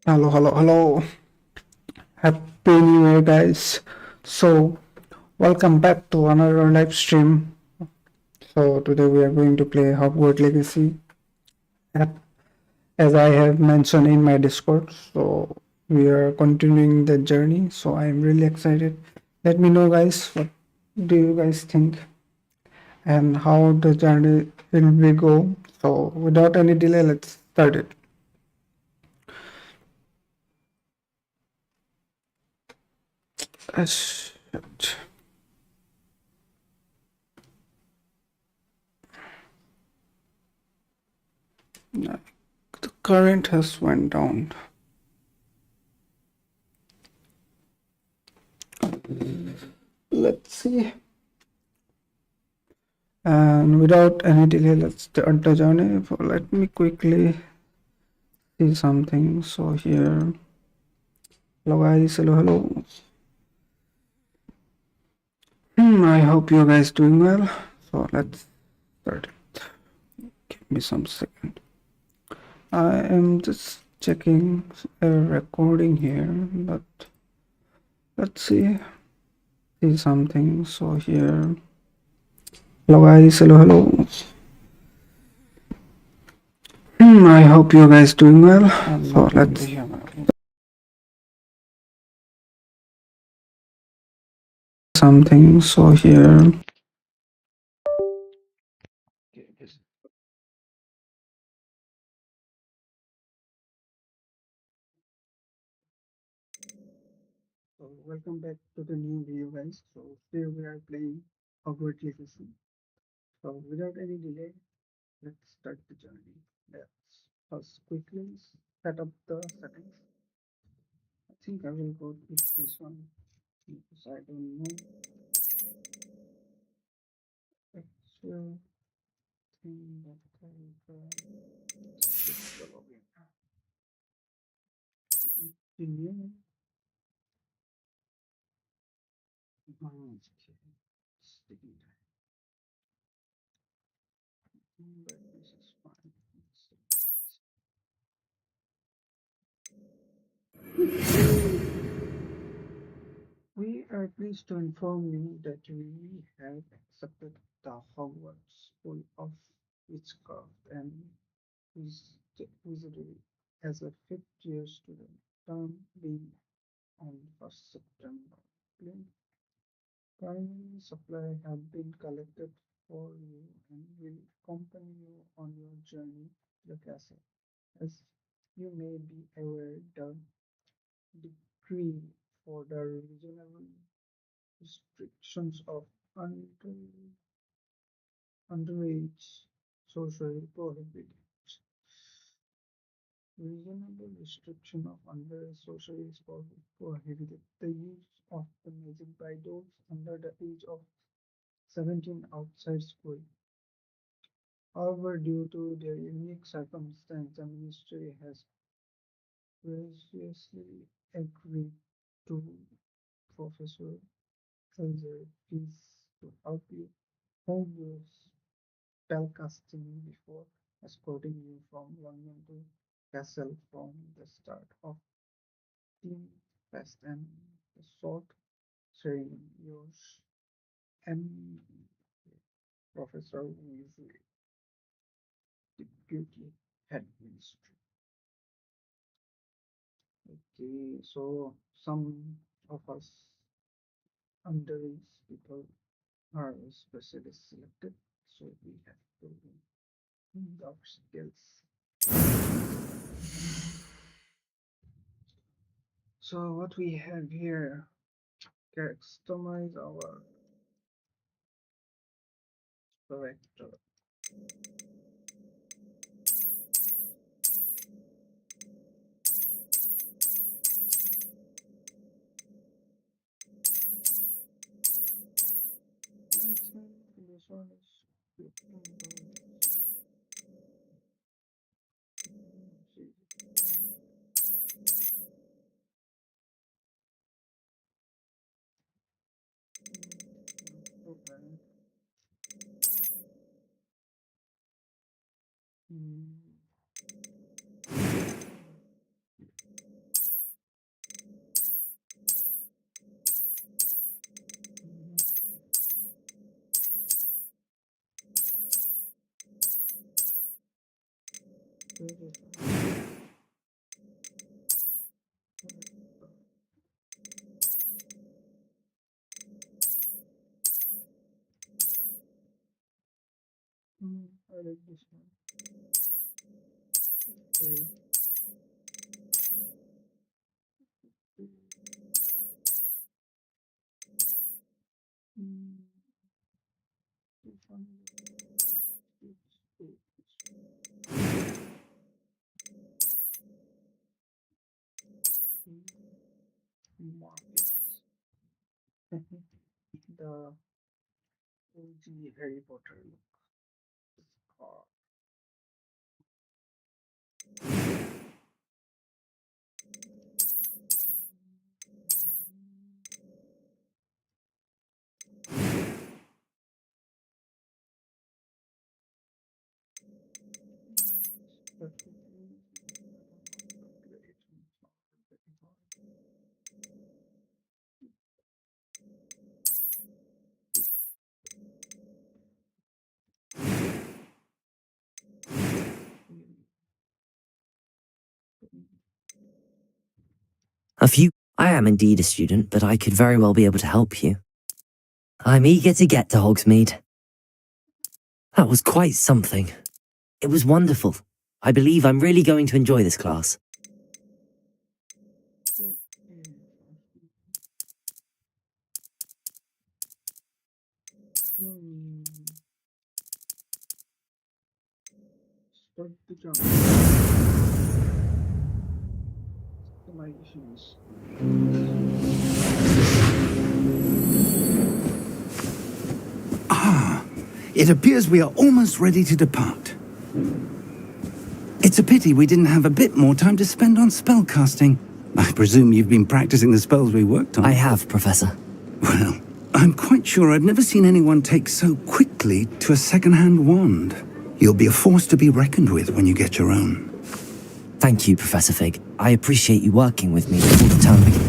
Hello. Happy New Year, guys. So, welcome back to another live stream. So, today we are going to play Hogwarts Legacy, as I have mentioned in my Discord. So, we are continuing the journey. So, I am really excited. Let me know, guys, what do you guys think and how the journey will be go. So, without any delay, let's start it. Shit. The current has went down. Let's see. And without any delay, let's start the journey. Let me quickly see something. So here, hello guys, hello. I hope you guys doing well. So let's start it. Give me some second. I am just checking a recording here, but let's see something. So here, hello guys, hello. I hope you guys doing well. So let's something. So here. So welcome back to the new video, guys. So here we are playing Hogwarts Legacy. So without any delay, let's start the journey. Let's first quickly set up the settings. I think I will go with this one because I don't know actual thing that I will skip the login. Continue. It's taking time. But this is fine. We are pleased to inform you that we have accepted the Hogwarts School of Witchcraft and Wizardry as a fifth-year student, term being on 1st September. Primary supply have been collected for you and will accompany you on your journey to the castle. As you may be aware, the decree for the reasonable restrictions of underage sorcery prohibited. Reasonable restriction of underage sorcery is prohibited. The use of the magic by those under the age of 17 outside school. However, due to their unique circumstance, the ministry has graciously agreed to Professor Elzer fees to help you home use spellcasting before escorting you from London to Castle from the start of Team Fest and the Sword Ceremony. Yours, M. Professor Weasley, Deputy Headmaster. Okay, so some of us underage people are specially selected, so we have to use our skills. So what we have here, customize our character. I think this one is I like this one. Okay. This one markets. The OG Harry Potter look. Car. I am indeed a student, but I could very well be able to help you. I'm eager to get to Hogsmeade. That was quite something. It was wonderful. I believe I'm really going to enjoy this class. Start the jump. Customizations. It appears we are almost ready to depart. It's a pity we didn't have a bit more time to spend on spellcasting. I presume you've been practicing the spells we worked on. I have, Professor. Well, I'm quite sure I've never seen anyone take so quickly to a second-hand wand. You'll be a force to be reckoned with when you get your own. Thank you, Professor Fig. I appreciate you working with me before the term begins.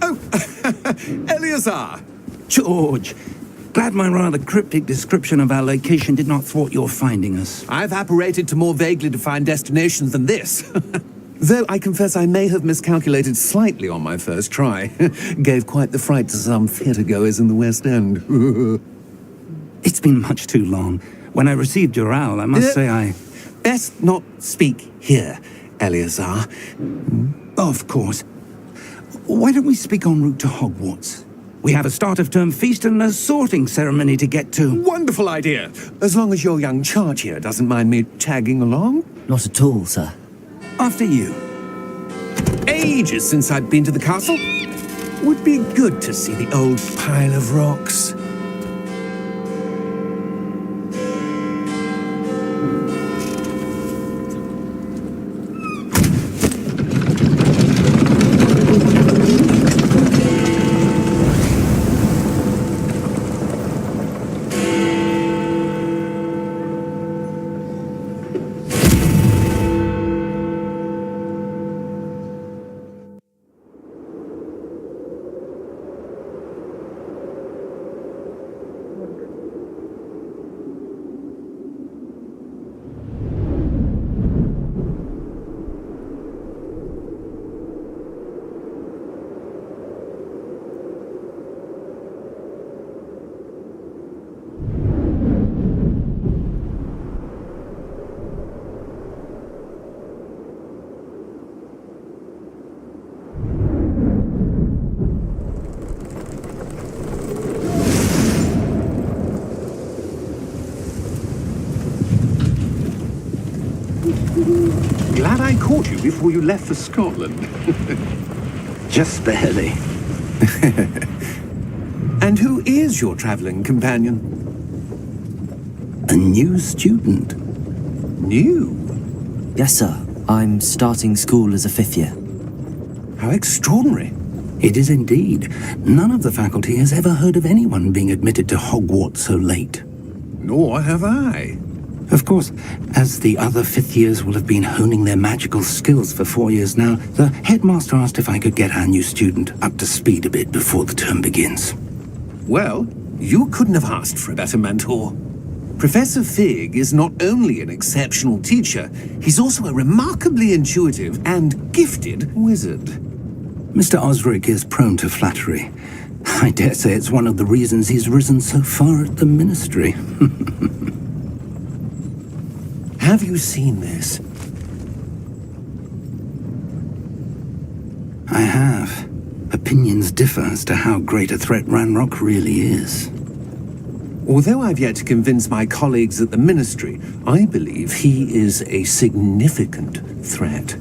Oh, Eleazar! George, glad my rather cryptic description of our location did not thwart your finding us. I've apparated to more vaguely defined destinations than this. Though I confess I may have miscalculated slightly on my first try. Gave quite the fright to some theatre-goers in the West End. It's been much too long. When I received your owl, I must say I... Best not speak here, Eleazar. Of course. Why don't we speak en route to Hogwarts? We have a start-of-term feast and a sorting ceremony to get to. Wonderful idea! As long as your young charge here doesn't mind me tagging along. Not at all, sir. After you. Ages since I'd been to the castle. Would be good to see the old pile of rocks. I caught you before you left for Scotland. Just barely. And who is your traveling companion? A new student. New? Yes, sir. I'm starting school as a 5th year. How extraordinary. It is indeed. None of the faculty has ever heard of anyone being admitted to Hogwarts so late. Nor have I. Of course, as the other 5th years will have been honing their magical skills for 4 years now, the headmaster asked if I could get our new student up to speed a bit before the term begins. Well, you couldn't have asked for a better mentor. Professor Fig is not only an exceptional teacher, he's also a remarkably intuitive and gifted wizard. Mr. Osric is prone to flattery. I dare say it's one of the reasons he's risen so far at the ministry. Have you seen this? I have. Opinions differ as to how great a threat Ranrock really is. Although I've yet to convince my colleagues at the ministry, I believe he is a significant threat.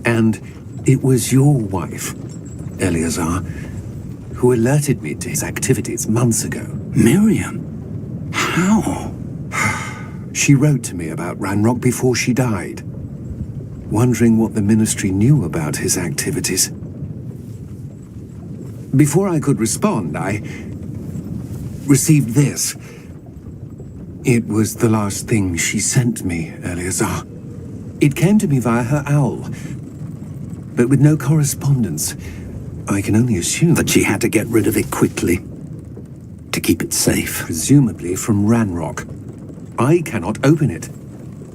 And it was your wife, Eleazar, who alerted me to his activities months ago. Miriam? How? She wrote to me about Ranrock before she died, wondering what the ministry knew about his activities. Before I could respond, I received this. It was the last thing she sent me, Eleazar. It came to me via her owl, but with no correspondence. I can only assume That she had to get rid of it quickly. To keep it safe. presumably from Ranrock. I cannot open it.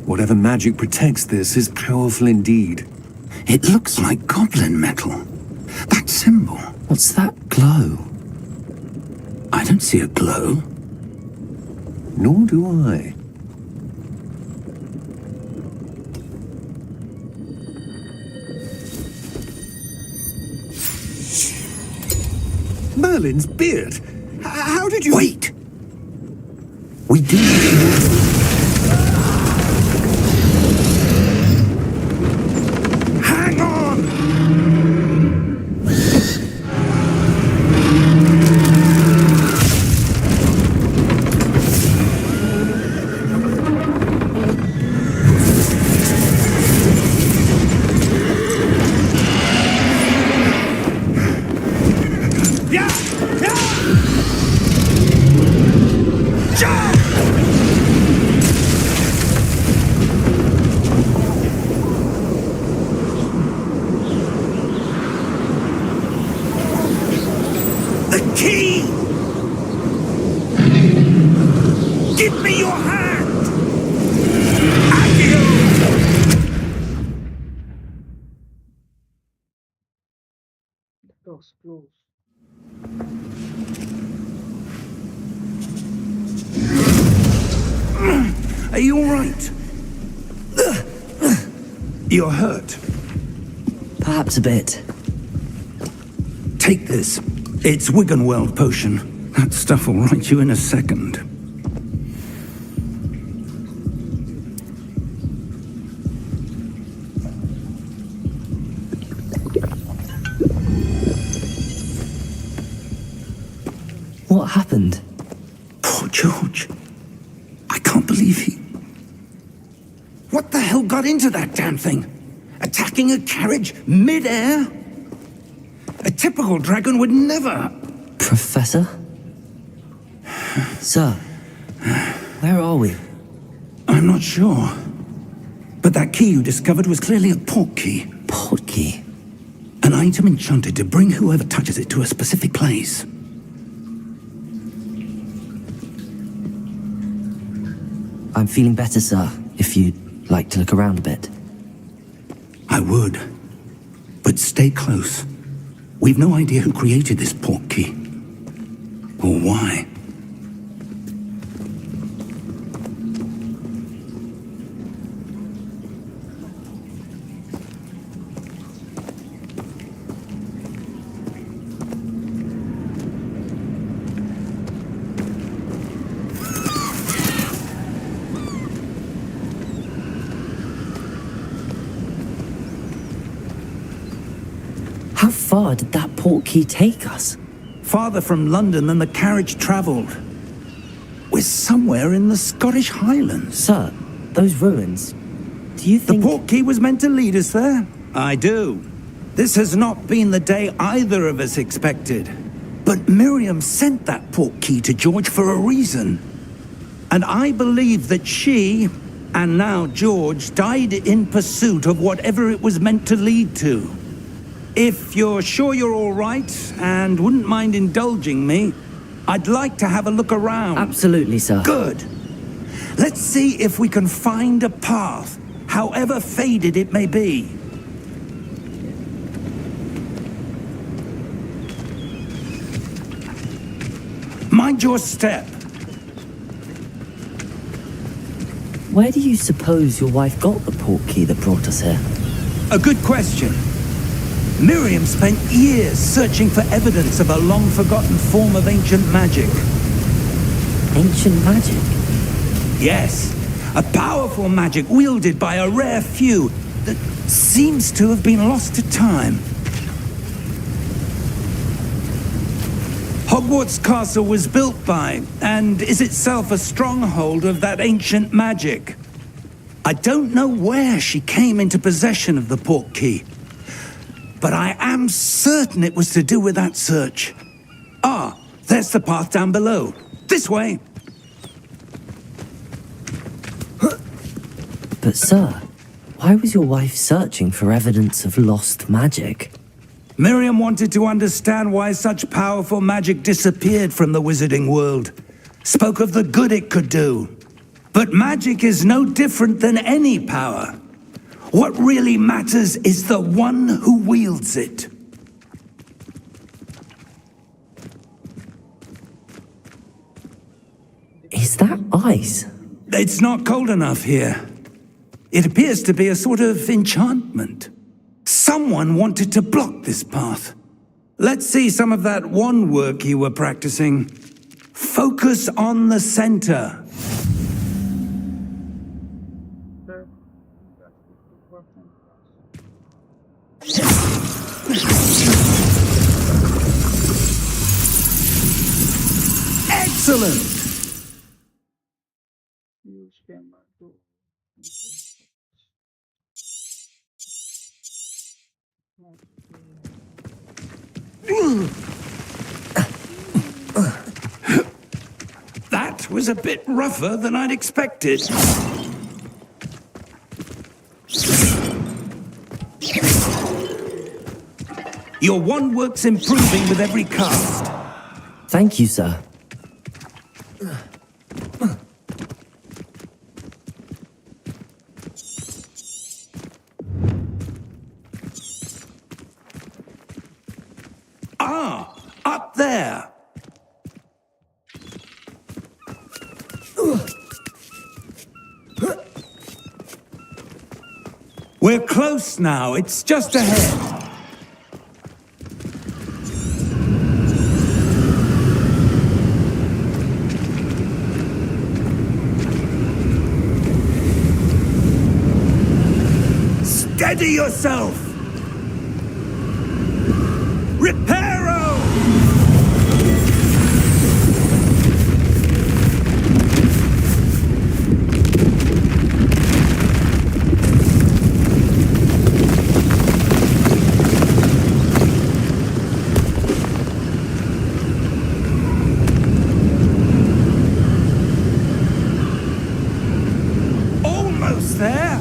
Whatever magic protects this is powerful indeed. It looks like goblin metal. That symbol. What's that glow? I don't see a glow. Nor do I. Merlin's beard. How did you... Wait! We do. Hang on! Yeah! Yeah! Jump! The key! Give me your hand! Accio! Doors close. Are you all right? You're hurt. Perhaps a bit. Take this. It's Wiggenweld potion. That stuff will right you in a second. What happened? Poor George. I can't believe he... What the hell got into that damn thing? Attacking a carriage mid-air? A typical dragon would never... Professor? Sir, where are we? I'm not sure. But that key you discovered was clearly a port key. Port key? An item enchanted to bring whoever touches it to a specific place. I'm feeling better, sir, if you'd like to look around a bit. I would. But stay close. We've no idea who created this port key. Or why. far did that portkey take us? Farther from London than the carriage travelled. We're somewhere in the Scottish Highlands. Sir, those ruins, do you The think... portkey was meant to lead us there? I do. This has not been the day either of us expected. But Miriam sent that portkey to George for a reason. And I believe that she, and now George, died in pursuit of whatever it was meant to lead to. If you're sure you're all right, and wouldn't mind indulging me, I'd like to have a look around. Absolutely, sir. Good. Let's see if we can find a path, however faded it may be. Mind your step. Where do you suppose your wife got the portkey that brought us here? A good question. Miriam spent years searching for evidence of a long-forgotten form of ancient magic. Ancient magic? Yes, a powerful magic wielded by a rare few that seems to have been lost to time. Hogwarts Castle was built by, and is itself a stronghold of that ancient magic. I don't know where she came into possession of the portkey, but I am certain it was to do with that search. Ah, there's the path down below. This way. But sir, why was your wife searching for evidence of lost magic? Miriam wanted to understand why such powerful magic disappeared from the wizarding world. Spoke of the good it could do. But magic is no different than any power. What really matters is the one who wields it. Is that ice? It's not cold enough here. It appears to be a sort of enchantment. Someone wanted to block this path. Let's see some of that wand work you were practicing. Focus on the center. Excellent! That was a bit rougher than I'd expected. Your wand work's improving with every cast. Thank you, sir. Ah, up there. We're close now. It's just ahead. Steady yourself! Reparo! Almost there!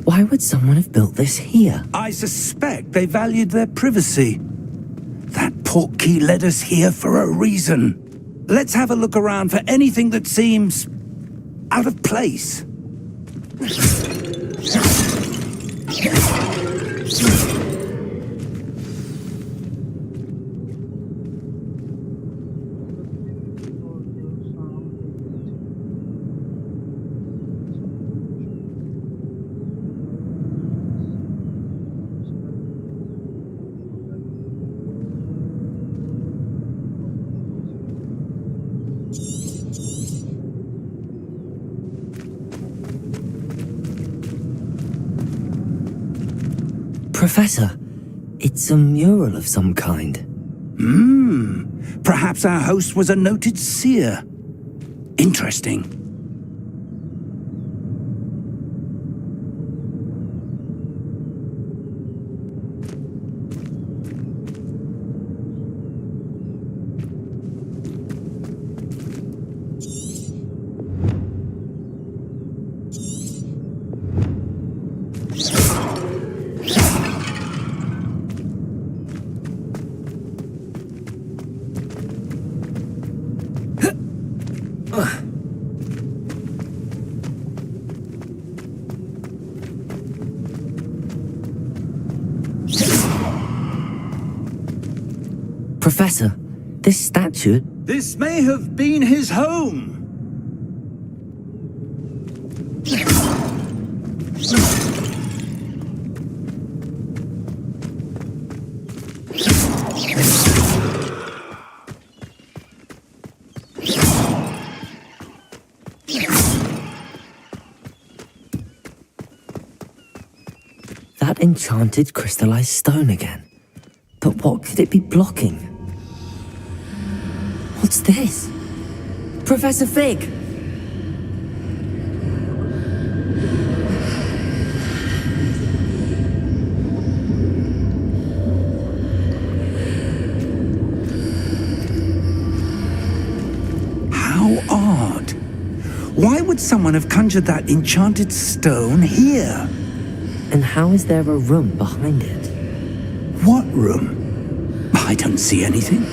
Why would someone have built this here? I suspect they valued their privacy. That portkey led us here for a reason. Let's have a look around for anything that seems out of place. Professor, it's a mural of some kind. Perhaps our host was a noted seer. Interesting. Professor, this statue... This may have been his home. That enchanted crystallized stone again. But what could it be blocking? What's this? Professor Fig! How odd. Why would someone have conjured that enchanted stone here? And how is there a room behind it? What room? I don't see anything.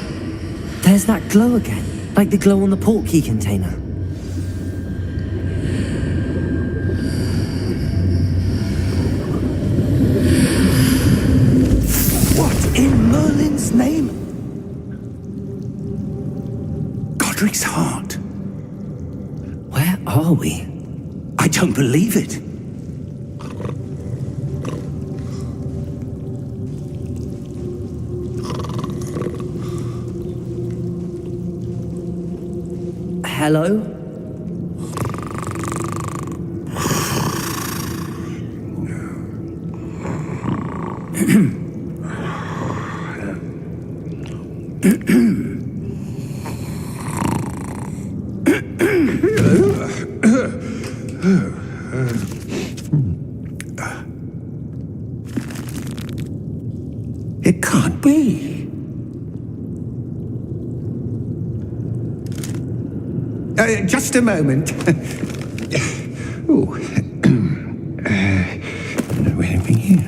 There's that glow again, like the glow on the portkey container. What in Merlin's name? Godric's heart. Where are we? I don't believe it. Hello? It can't be. Just a moment. Oh. Anything here?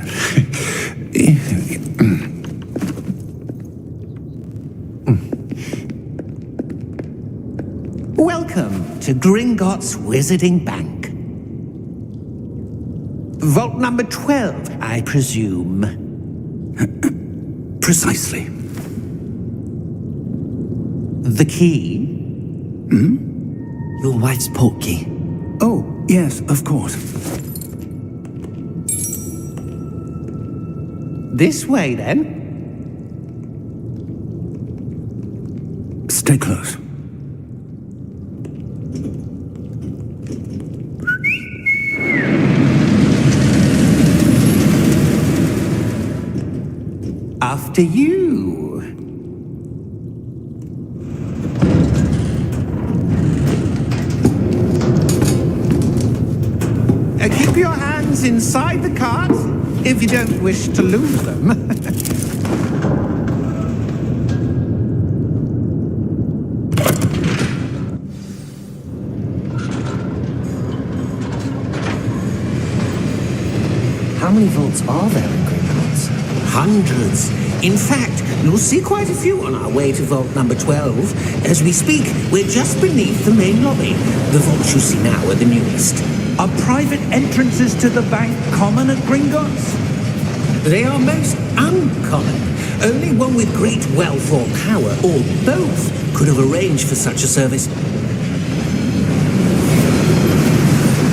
Welcome to Gringotts Wizarding Bank. Vault number 12, I presume. Precisely. The key? Your wife's portkey. Oh, yes, of course. This way, then. Stay close. After you. Keep your hands inside the cart if you don't wish to lose them. How many vaults are there in Gringotts? Hundreds. In fact, you'll see quite a few on our way to vault number 12. As we speak, we're just beneath the main lobby. The vaults you see now are the newest. Are private entrances to the bank common at Gringotts? They are most uncommon. Only one with great wealth or power, or both, could have arranged for such a service.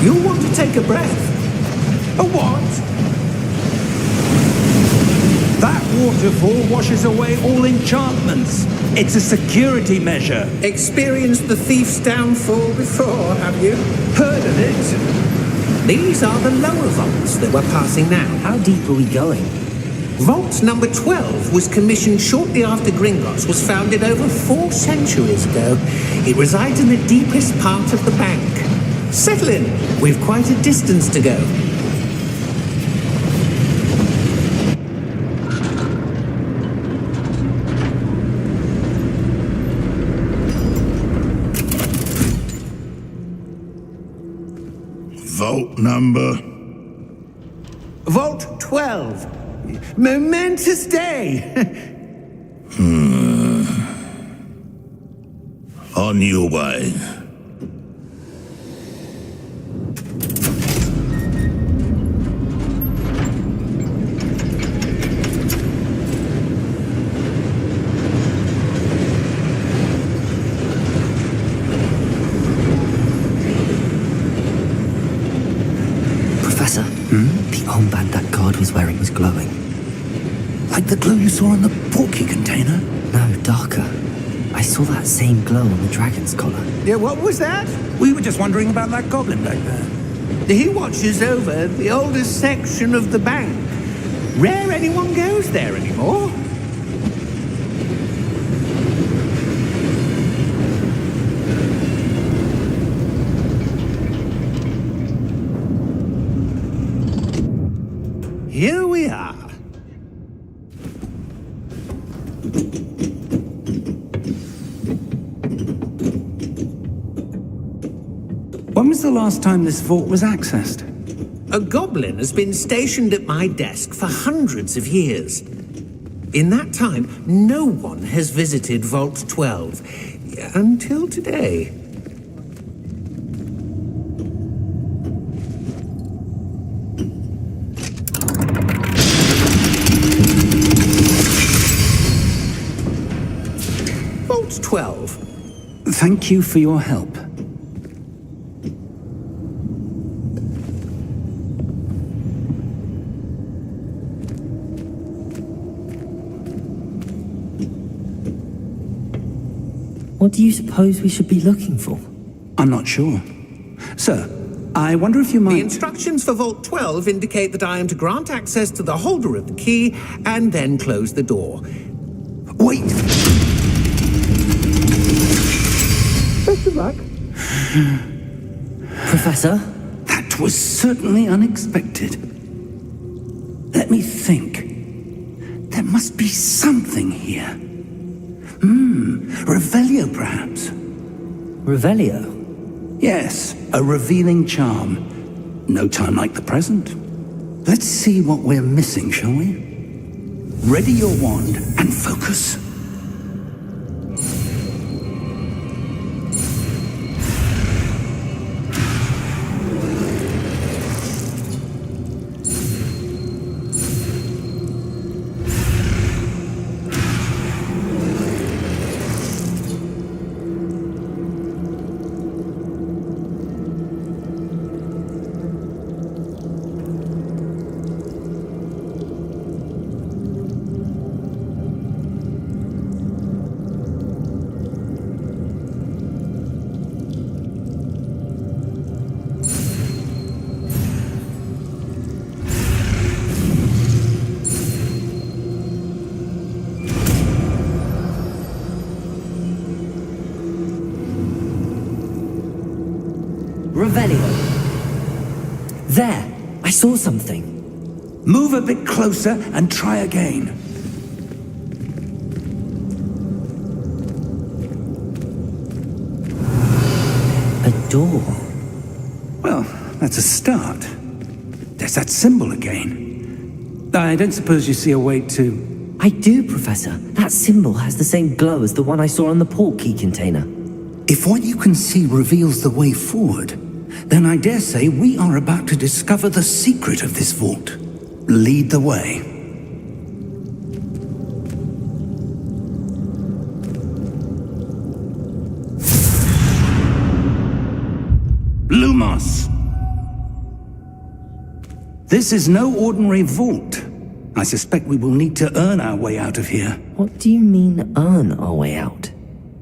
You'll want to take a breath. A what? That waterfall washes away all enchantments. It's a security measure. Experienced the thief's downfall before, have you? Heard of it? These are the lower vaults that we're passing now. How deep are we going? Vault number 12 was commissioned shortly after Gringotts was founded over 4 centuries ago. It resides in the deepest part of the bank. Settle in. We've quite a distance to go. Vault number? Vault 12. Momentous day. On your way. Professor, the armband that guard was wearing was glowing. Like the glow you saw in the porky container? No, darker. I saw that same glow on the dragon's collar. Yeah, what was that? We were just wondering about that goblin back there. He watches over the oldest section of the bank. Rare anyone goes there anymore. Here we are. When was the last time this vault was accessed? A goblin has been stationed at my desk for hundreds of years. In that time, no one has visited Vault 12 until today. Vault 12. Thank you for your help. What do you suppose we should be looking for? I'm not sure. Sir, I wonder if you The might... instructions for Vault 12 indicate that I am to grant access to the holder of the key and then close the door. Wait! Best of luck. Professor? That was certainly unexpected. Let me think. There must be something here. Revelio, perhaps? Revelio? Yes, a revealing charm. No time like the present. Let's see what we're missing, shall we? Ready your wand and focus. Revelio. There! I saw something. Move a bit closer and try again. A door. Well, that's a start. There's that symbol again. I don't suppose you see a way to... I do, Professor. That symbol has the same glow as the one I saw on the port key container. If what you can see reveals the way forward, then I dare say we are about to discover the secret of this vault. Lead the way. Lumos! This is no ordinary vault. I suspect we will need to earn our way out of here. What do you mean, earn our way out?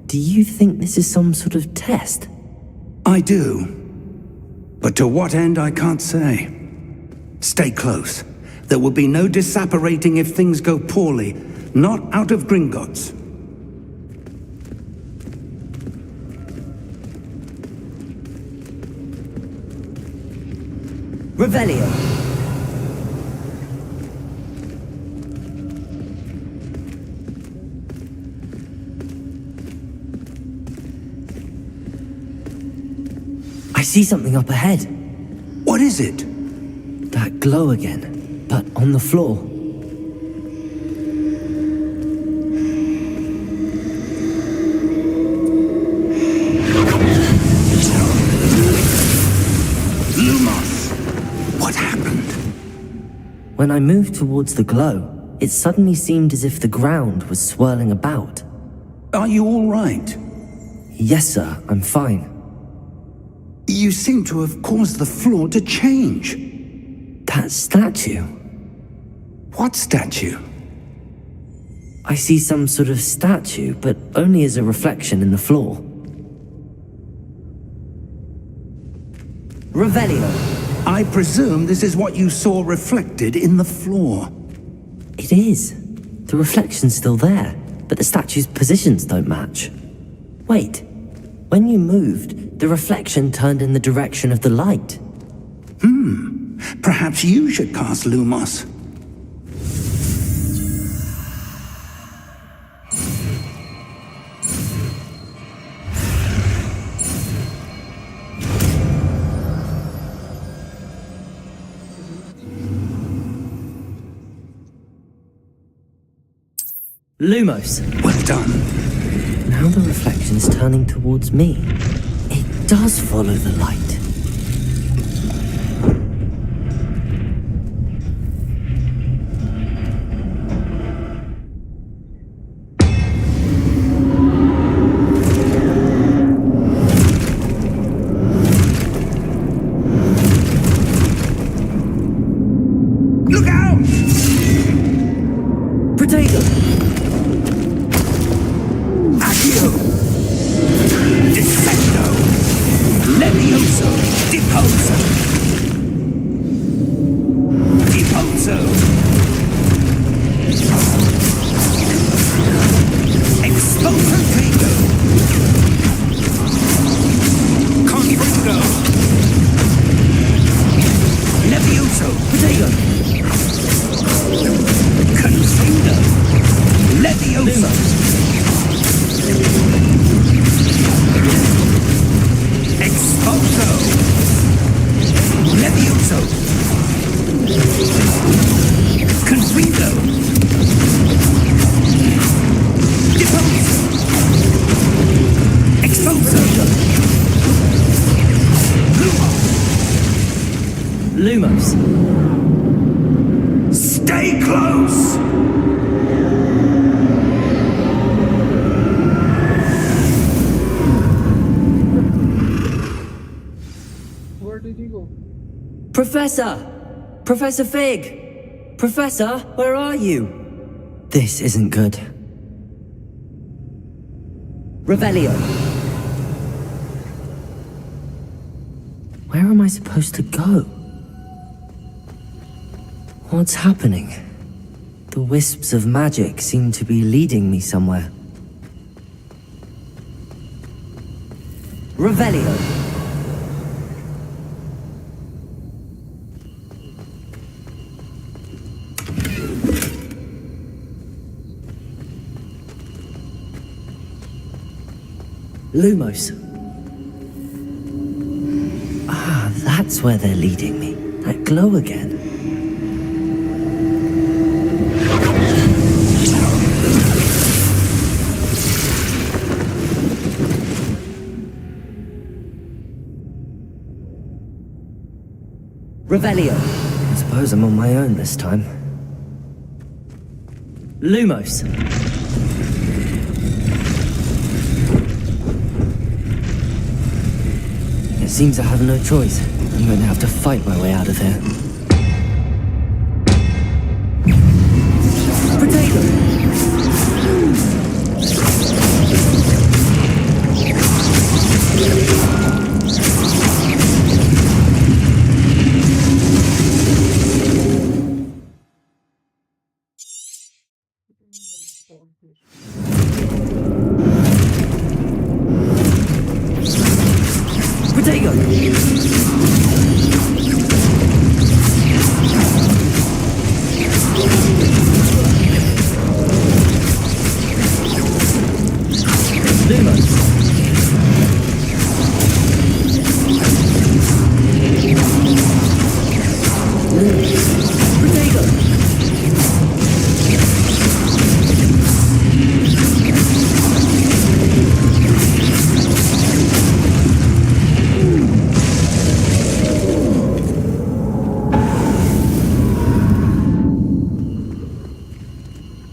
Do you think this is some sort of test? I do. But to what end, I can't say. Stay close. There will be no disapparating if things go poorly. Not out of Gringotts. Revelio. I see something up ahead. What is it? That glow again, but on the floor. Lumos! What happened? When I moved towards the glow, it suddenly seemed as if the ground was swirling about. Are you all right? Yes, sir, I'm fine. You seem to have caused the floor to change. That statue. What statue? I see some sort of statue, but only as a reflection in the floor. Revelio. I presume this is what you saw reflected in the floor. It is. The reflection's still there, but the statue's positions don't match. Wait. When you moved, the reflection turned in the direction of the light. Perhaps you should cast Lumos. Lumos. Well done. Now the reflection is turning towards me. It does follow the light. Look out! Potato! Accio! Defendo! Levioso! Deposo! Deposo! Exposo Tago! Confringo! Levioso! Potato! Confringo! Levioso! Exposo! Levioso! Confringo! Deposo! Exposo! Lumos. Stay close! Where did you go? Professor! Professor Fig! Professor, where are you? This isn't good. Revelio. Where am I supposed to go? What's happening? The wisps of magic seem to be leading me somewhere. Revelio. Lumos. Ah, that's where they're leading me. That glow again. Revelio. I suppose I'm on my own this time. Lumos. It seems I have no choice. I'm going to have to fight my way out of here. Potato!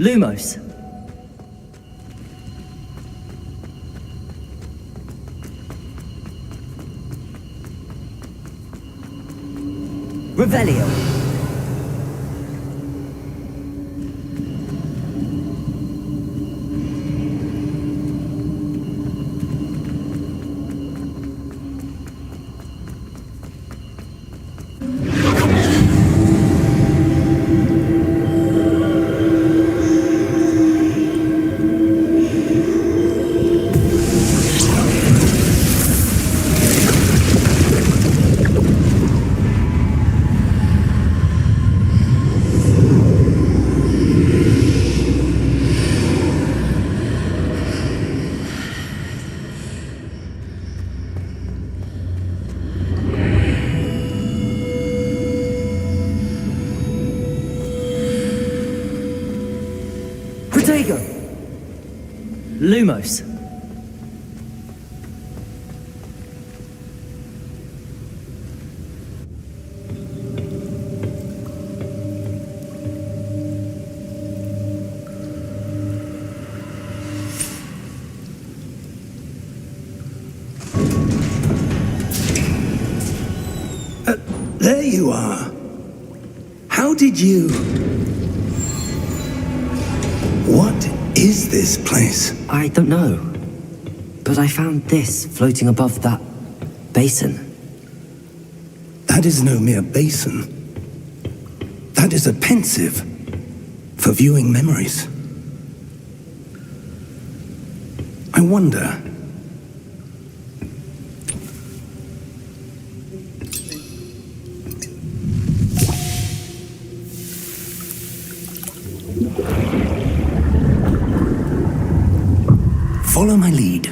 Lumos. Revelio. Protego. Lumos. There you are. How did you... What is this place? I don't know. But I found this floating above that basin. That is no mere basin. That is a pensive for viewing memories. I wonder... Follow my lead.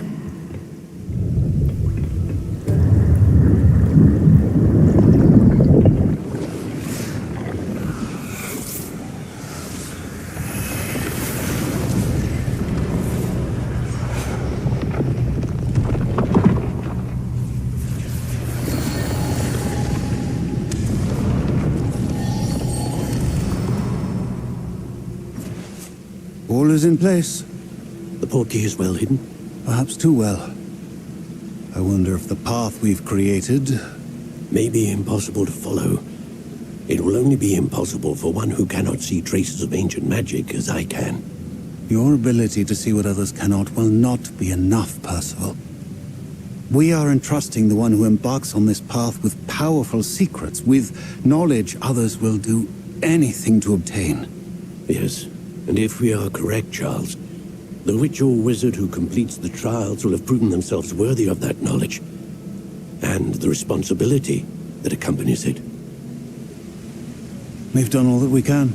All is in place. The portkey is well hidden. Perhaps too well. I wonder if the path we've created... May be impossible to follow. It will only be impossible for one who cannot see traces of ancient magic as I can. Your ability to see what others cannot will not be enough, Percival. We are entrusting the one who embarks on this path with powerful secrets, with knowledge others will do anything to obtain. Yes, and if we are correct, Charles, the witch or wizard who completes the trials will have proven themselves worthy of that knowledge, and the responsibility that accompanies it. We've done all that we can.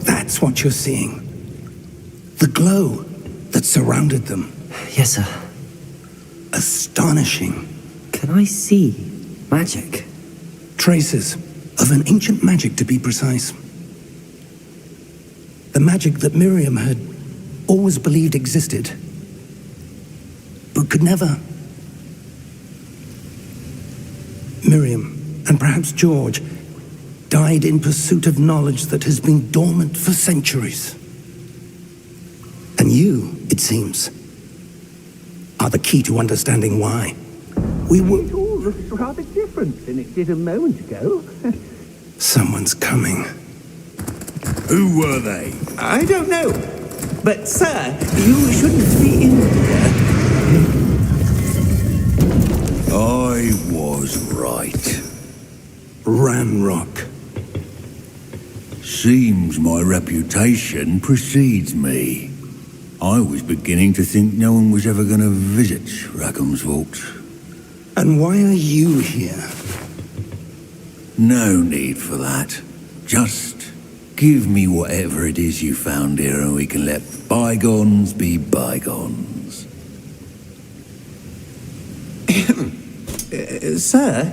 That's what you're seeing. The glow that surrounded them. Yes, sir. Astonishing. Can I see magic? Traces of an ancient magic, to be precise. The magic that Miriam had always believed existed, but could never. Miriam, and perhaps George, died in pursuit of knowledge that has been dormant for centuries. And you, it seems, are the key to understanding why. It all looks rather different than it did a moment ago. Someone's coming. Who were they? I don't know. But, sir, you shouldn't be in here. I was right. Ranrock. Seems my reputation precedes me. I was beginning to think no one was ever going to visit Rackham's vault. And why are you here? No need for that. Just give me whatever it is you found here and we can let bygones be bygones. Sir,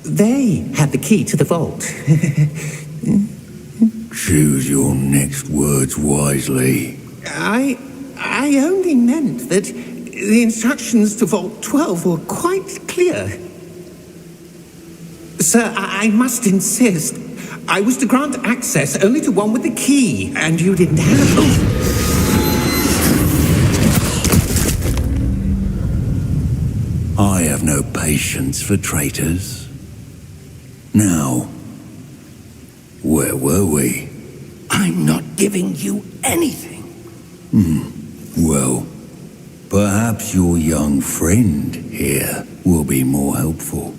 they had the key to the vault. Choose your next words wisely. I only meant that the instructions to Vault 12 were quite clear. Sir, I must insist. I was to grant access only to one with the key, and you didn't have... I have no patience for traitors. Now, where were we? I'm not giving you anything. Well, perhaps your young friend here will be more helpful.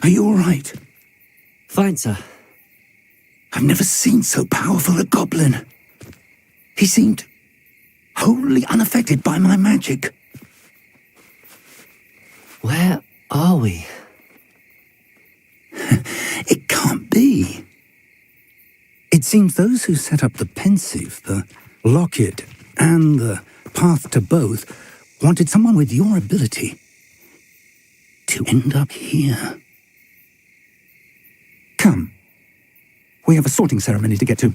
Are you all right? Fine, sir. I've never seen so powerful a goblin. He seemed wholly unaffected by my magic. Where are we? It can't be. It seems those who set up the Pensive, the Locket, and the Path to Both wanted someone with your ability to end up here. Come. We have a sorting ceremony to get to.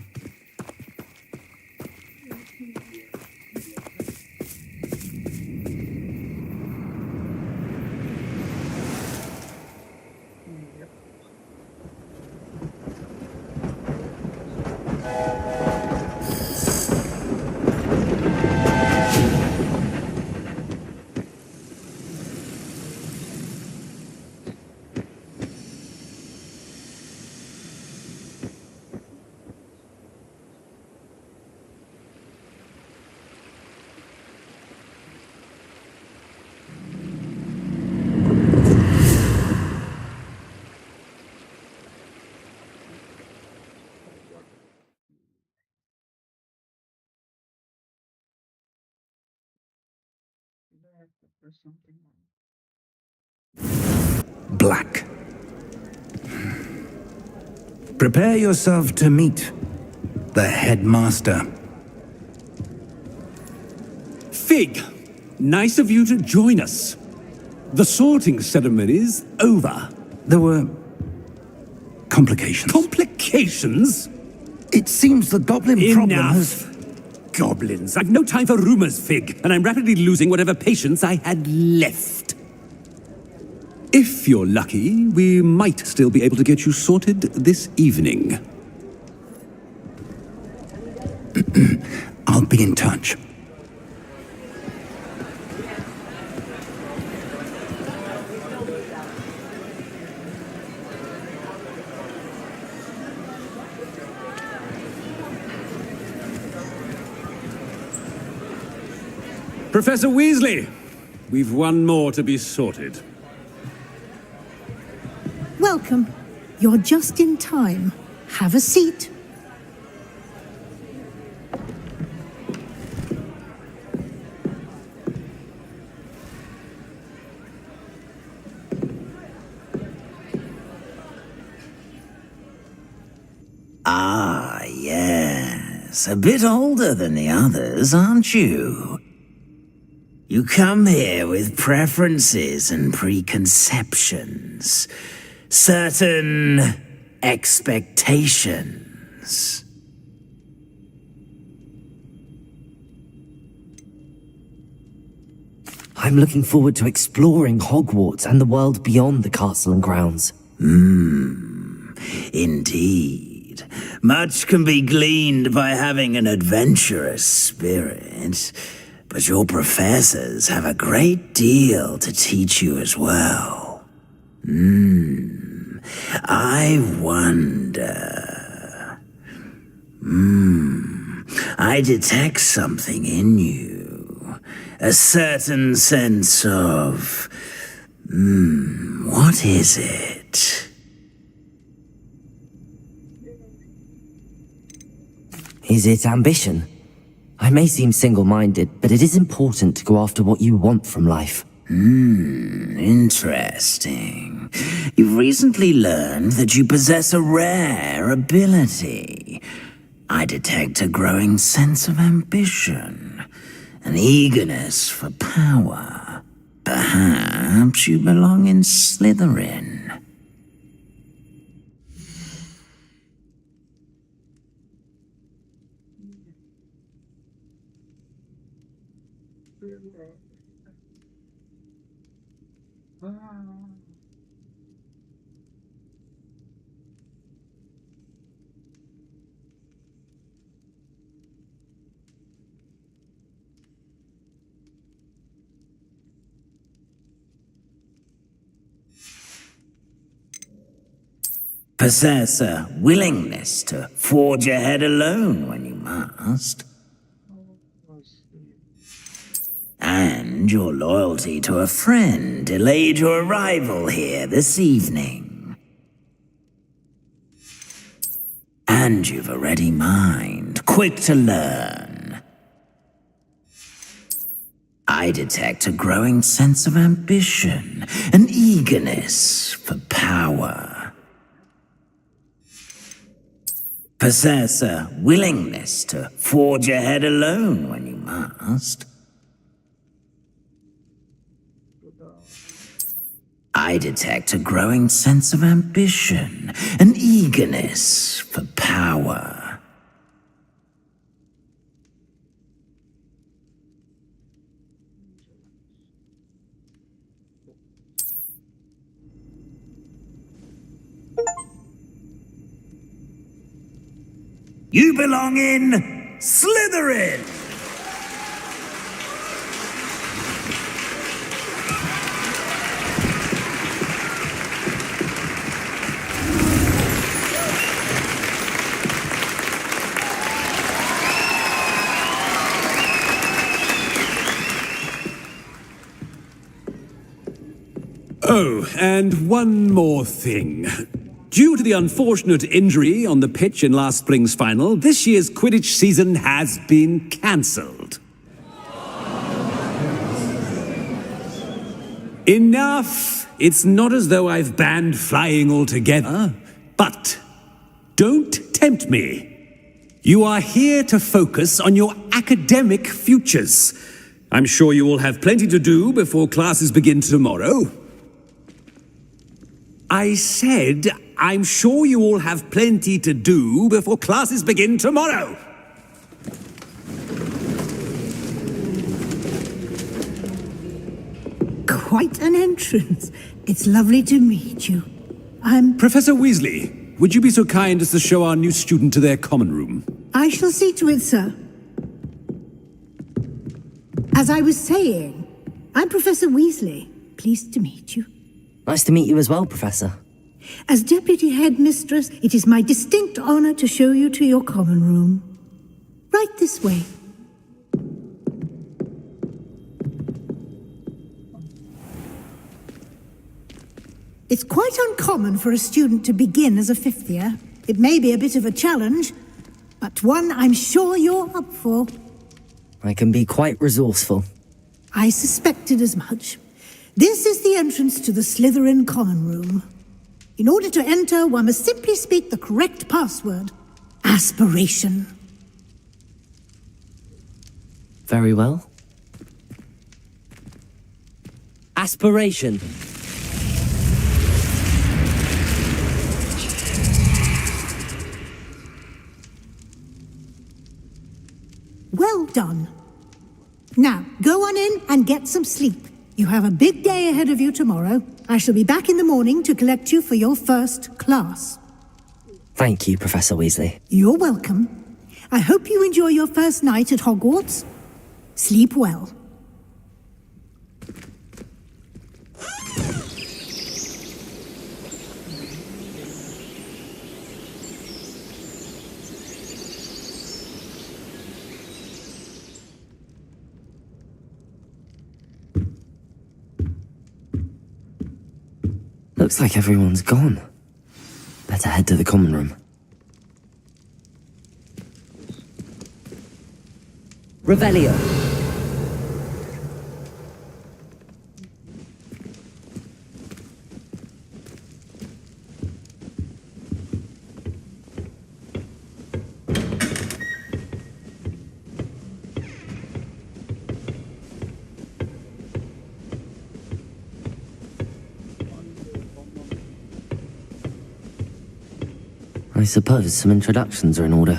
Black. Prepare yourself to meet the headmaster. Fig, nice of you to join us. The sorting ceremony's over. There were complications. Complications? It seems the goblin problem has... Goblins. I've no time for rumors, Fig, and I'm rapidly losing whatever patience I had left. If you're lucky, we might still be able to get you sorted this evening. I'll be in touch. Professor Weasley, we've one more to be sorted. Welcome. You're just in time. Have a seat. Yes, a bit older than the others, aren't you? You come here with preferences and preconceptions. Certain expectations. I'm looking forward to exploring Hogwarts and the world beyond the castle and grounds. Indeed. Much can be gleaned by having an adventurous spirit, but your professors have a great deal to teach you as well. I wonder... I detect something in you. A certain sense of... what is it? Is it ambition? I may seem single-minded, but it is important to go after what you want from life. Interesting. You've recently learned that you possess a rare ability. I detect a growing sense of ambition, an eagerness for power. Perhaps you belong in Slytherin. Possess a willingness to forge ahead alone when you must. And your loyalty to a friend delayed your arrival here this evening. And you've a ready mind, quick to learn. I detect a growing sense of ambition, an eagerness for power. Possess a willingness to forge ahead alone when you must. I detect a growing sense of ambition, an eagerness for power. You belong in Slytherin! Oh, and one more thing. Due to the unfortunate injury on the pitch in last spring's final, this year's Quidditch season has been cancelled. Enough! It's not as though I've banned flying altogether, but don't tempt me. You are here to focus on your academic futures. I'm sure you will have plenty to do before classes begin tomorrow. I said, I'm sure you all have plenty to do before classes begin tomorrow. Quite an entrance. It's lovely to meet you. I'm... Professor Weasley, would you be so kind as to show our new student to their common room? I shall see to it, sir. As I was saying, I'm Professor Weasley. Pleased to meet you. Nice to meet you as well, Professor. As Deputy Headmistress, it is my distinct honor to show you to your common room. Right this way. It's quite uncommon for a student to begin as a fifth year. It may be a bit of a challenge, but one I'm sure you're up for. I can be quite resourceful. I suspected as much. This is the entrance to the Slytherin common room. In order to enter, one must simply speak the correct password. Aspiration. Very well. Aspiration. Well done. Now, go on in and get some sleep. You have a big day ahead of you tomorrow. I shall be back in the morning to collect you for your first class. Thank you, Professor Weasley. You're welcome. I hope you enjoy your first night at Hogwarts. Sleep well. Looks like everyone's gone. Better head to the common room. Revelio. I suppose some introductions are in order.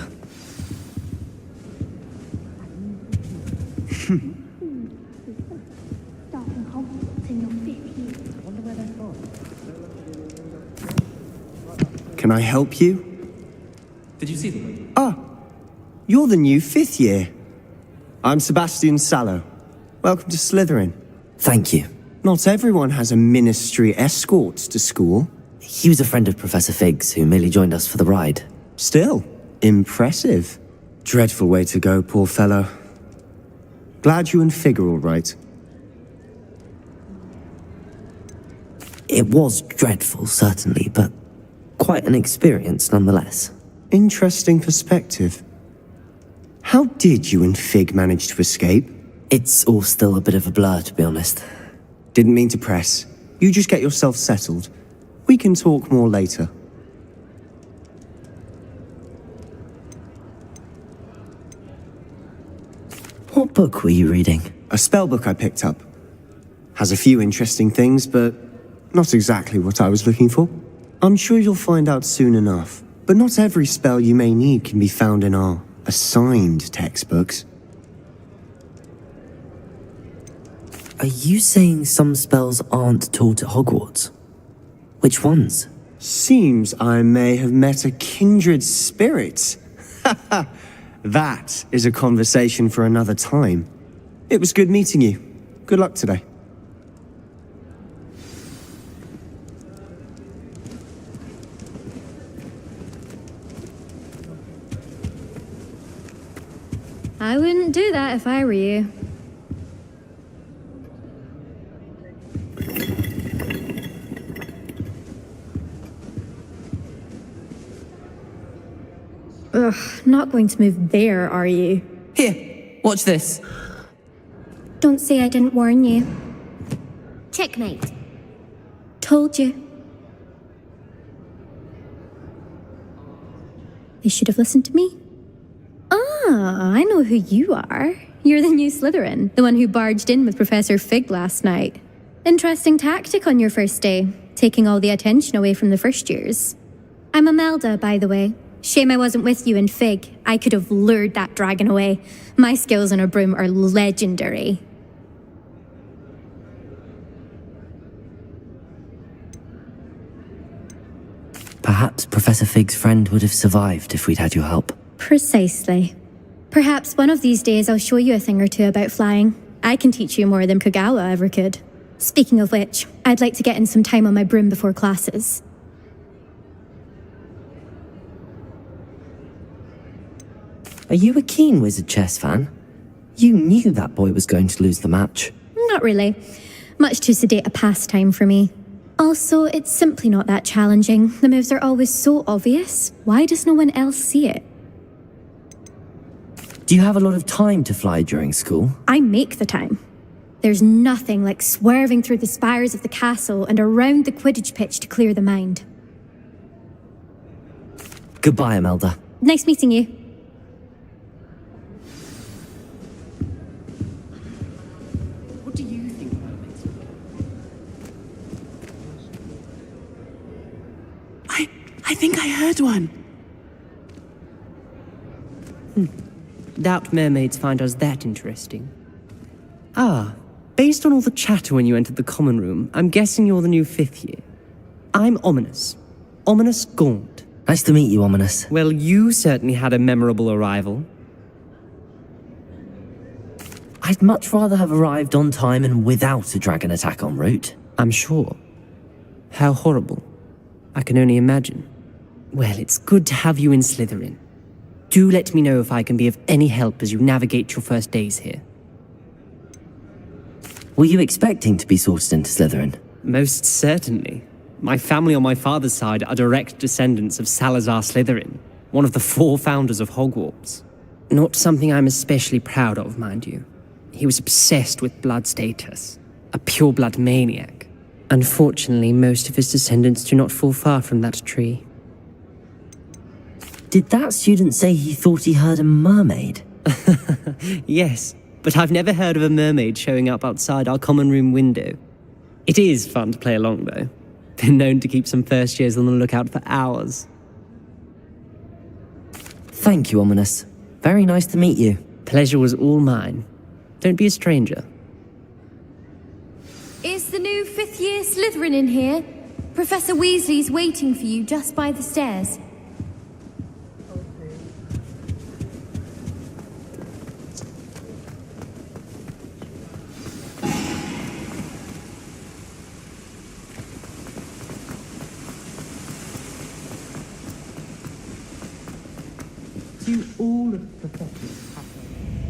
Can I help you? Did you see them? Ah, you're the new 5th year. I'm Sebastian Sallow. Welcome to Slytherin. Thank you. Not everyone has a ministry escort to school. He was a friend of Professor Fig's who merely joined us for the ride. Still, impressive. Dreadful way to go, poor fellow. Glad you and Fig are all right. It was dreadful, certainly, but quite an experience nonetheless. Interesting perspective. How did you and Fig manage to escape? It's all still a bit of a blur, to be honest. Didn't mean to press. You just get yourself settled. We can talk more later. What book were you reading? A spell book I picked up. Has a few interesting things, but not exactly what I was looking for. I'm sure you'll find out soon enough. But not every spell you may need can be found in our assigned textbooks. Are you saying some spells aren't taught at Hogwarts? Which ones? Seems I may have met a kindred spirit. That is a conversation for another time. It was good meeting you. Good luck today. I wouldn't do that if I were you. Ugh, not going to move there, are you? Here, watch this. Don't say I didn't warn you. Checkmate. Told you. They should have listened to me. Ah, I know who you are. You're the new Slytherin, the one who barged in with Professor Fig last night. Interesting tactic on your first day, taking all the attention away from the first years. I'm Imelda, by the way. Shame I wasn't with you in Fig. I could have lured that dragon away. My skills on a broom are legendary. Perhaps Professor Fig's friend would have survived if we'd had your help. Precisely. Perhaps one of these days I'll show you a thing or two about flying. I can teach you more than Kogawa ever could. Speaking of which, I'd like to get in some time on my broom before classes. Are you a keen Wizard chess fan? You knew that boy was going to lose the match. Not really. Much too sedate a pastime for me. Also, it's simply not that challenging. The moves are always so obvious. Why does no one else see it? Do you have a lot of time to fly during school? I make the time. There's nothing like swerving through the spires of the castle and around the Quidditch pitch to clear the mind. Goodbye, Imelda. Nice meeting you. next one. Doubt mermaids find us that interesting. Ah, based on all the chatter when you entered the common room, I'm guessing you're the new 5th year. I'm Ominous. Ominous Gaunt. Nice to meet you, Ominous. Well, you certainly had a memorable arrival. I'd much rather have arrived on time and without a dragon attack en route. I'm sure. How horrible. I can only imagine. Well, it's good to have you in Slytherin. Do let me know if I can be of any help as you navigate your first days here. Were you expecting to be sorted into Slytherin? Most certainly. My family on my father's side are direct descendants of Salazar Slytherin, one of the 4 founders of Hogwarts. Not something I'm especially proud of, mind you. He was obsessed with blood status, a pure-blood maniac. Unfortunately, most of his descendants do not fall far from that tree. Did that student say he thought he heard a mermaid? Yes, but I've never heard of a mermaid showing up outside our common room window. It is fun to play along, though. Been known to keep some first years on the lookout for hours. Thank you, Ominous. Very nice to meet you. Pleasure was all mine. Don't be a stranger. Is the new 5th year Slytherin in here? Professor Weasley's waiting for you just by the stairs.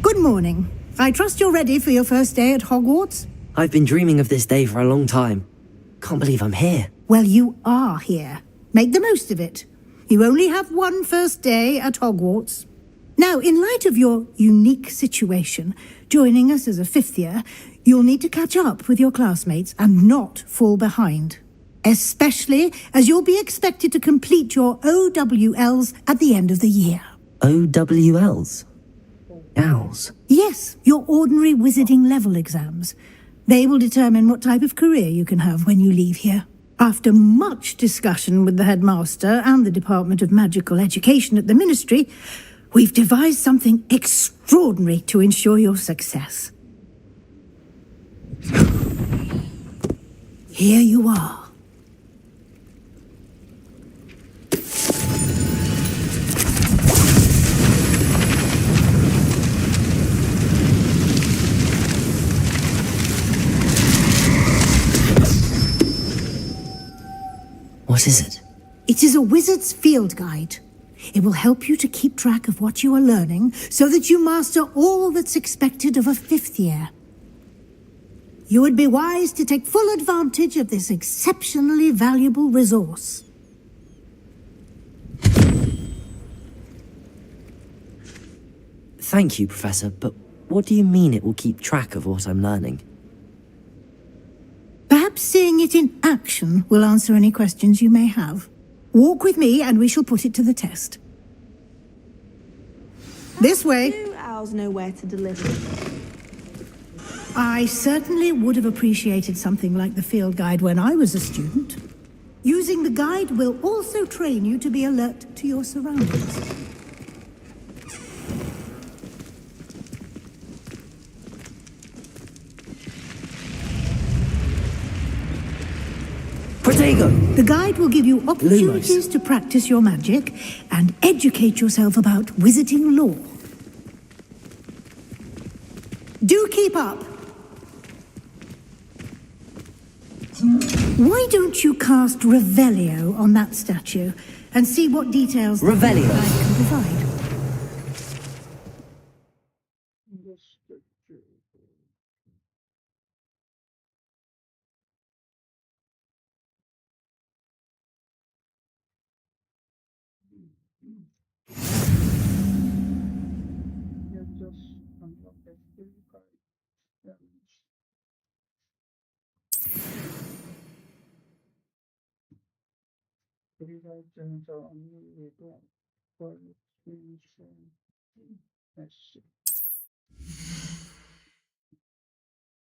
Good morning. I trust you're ready for your first day at Hogwarts? I've been dreaming of this day for a long time. Can't believe I'm here. Well, you are here. Make the most of it. You only have one first day at Hogwarts. Now, in light of your unique situation, joining us as a 5th year, you'll need to catch up with your classmates and not fall behind. Especially as you'll be expected to complete your OWLs at the end of the year. OWLs? Owls? Yes, your ordinary wizarding level exams. They will determine what type of career you can have when you leave here. After much discussion with the headmaster and the Department of Magical Education at the Ministry, we've devised something extraordinary to ensure your success. Here you are. What is it? It is a wizard's field guide. It will help you to keep track of what you are learning so that you master all that's expected of a 5th year. You would be wise to take full advantage of this exceptionally valuable resource. Thank you, Professor, but what do you mean it will keep track of what I'm learning? Perhaps seeing it in action will answer any questions you may have. Walk with me and we shall put it to the test. This way. Do owls know where to deliver? I certainly would have appreciated something like the field guide when I was a student. Using the guide will also train you to be alert to your surroundings. Protego! The guide will give you opportunities to practice your magic and educate yourself about wizarding lore. Do keep up! Why don't you cast Revelio on that statue and see what details the Revelio guide can provide?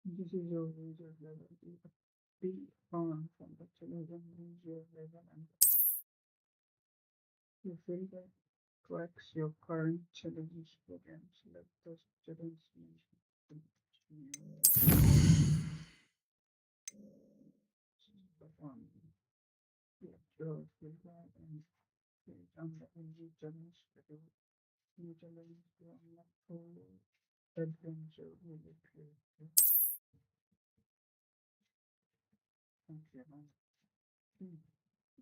This is your user level. Be on from the television user level and You feel that tracks your current challenges program. Select the challenge perform. Your feedback and create on the energy challenge schedule. New challenge to unlock full adventure will appear. Thank you.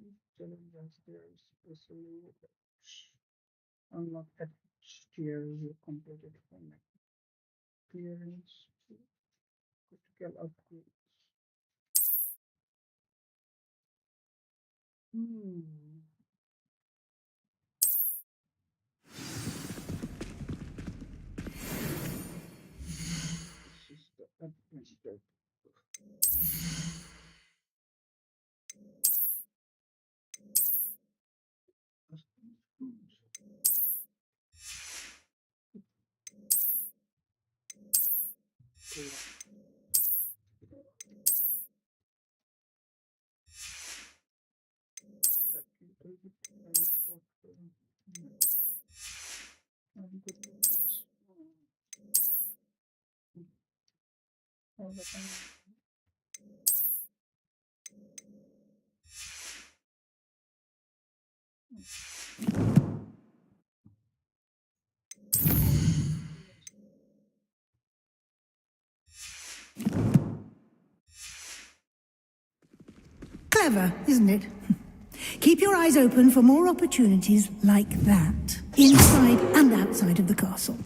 Each challenge has their specially unlock at each tier you completed from clearance to critical upgrades. This is the adventure. Clever, isn't it? Keep your eyes open for more opportunities like that, inside and outside of the castle.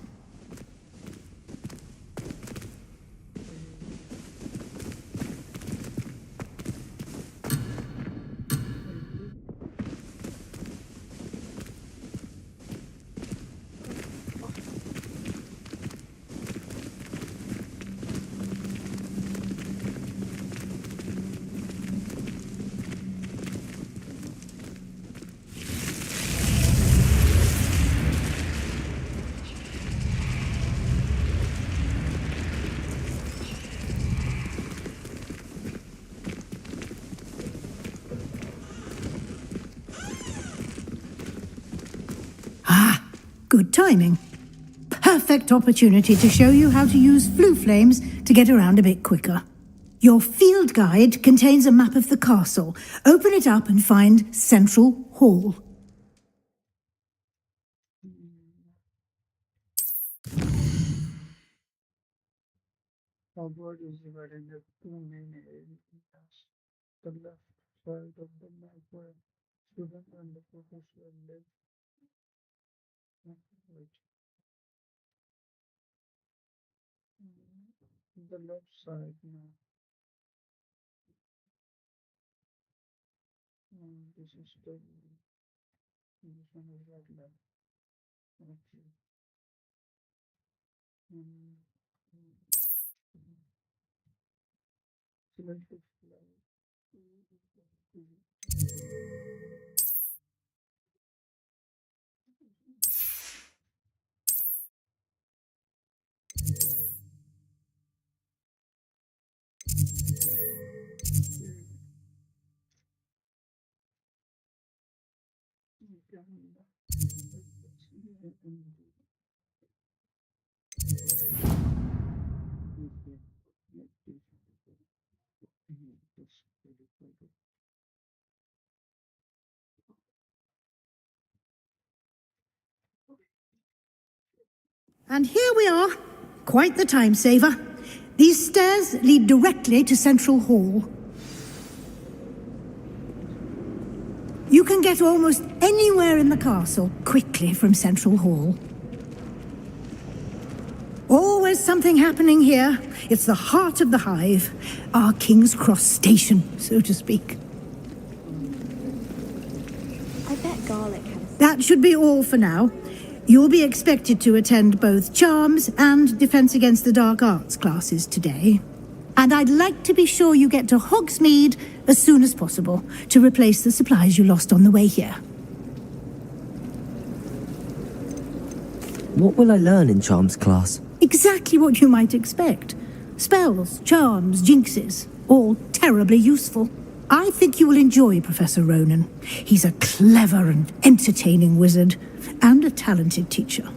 Good timing. Perfect opportunity to show you how to use flue flames to get around a bit quicker. Your field guide contains a map of the castle. Open it up and find Central Hall. Hogwarts is divided into two main areas. The left side of the map where students and the professor live. The left side now. This is the this one is right left. Okay. Select the flag. And here we are. Quite the time saver. These stairs lead directly to Central Hall. You can get almost anywhere in the castle quickly from Central Hall. Always something happening here. It's the heart of the hive, our King's Cross station, so to speak. I bet garlic has... That should be all for now. You'll be expected to attend both Charms and Defense Against the Dark Arts classes today. And I'd like to be sure you get to Hogsmeade as soon as possible to replace the supplies you lost on the way here. What will I learn in Charms class? Exactly what you might expect. Spells, charms, jinxes, all terribly useful. I think you will enjoy Professor Ronan. He's a clever and entertaining wizard, and a talented teacher.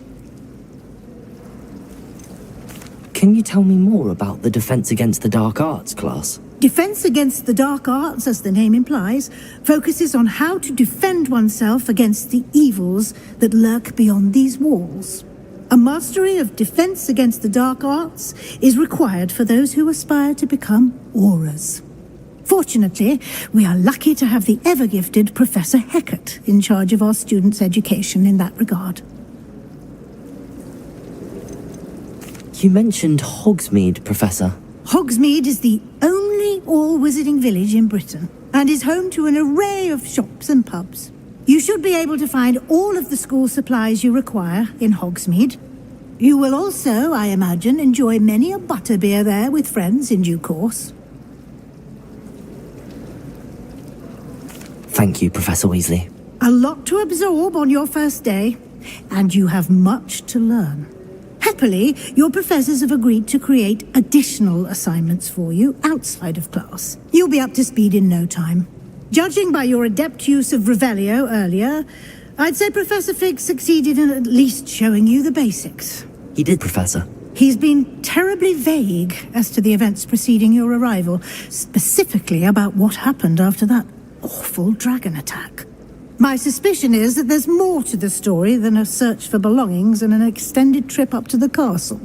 Can you tell me more about the Defense Against the Dark Arts class? Defense Against the Dark Arts, as the name implies, focuses on how to defend oneself against the evils that lurk beyond these walls. A mastery of Defense Against the Dark Arts is required for those who aspire to become auras. Fortunately, we are lucky to have the ever-gifted Professor Heckert in charge of our students' education in that regard. You mentioned Hogsmeade, Professor. Hogsmeade is the only all-wizarding village in Britain, and is home to an array of shops and pubs. You should be able to find all of the school supplies you require in Hogsmeade. You will also, I imagine, enjoy many a butterbeer there with friends in due course. Thank you, Professor Weasley. A lot to absorb on your first day, and you have much to learn. Happily, your professors have agreed to create additional assignments for you outside of class. You'll be up to speed in no time. Judging by your adept use of Revelio earlier, I'd say Professor Fig succeeded in at least showing you the basics. He did, Professor. He's been terribly vague as to the events preceding your arrival, specifically about what happened after that awful dragon attack. My suspicion is that there's more to the story than a search for belongings and an extended trip up to the castle.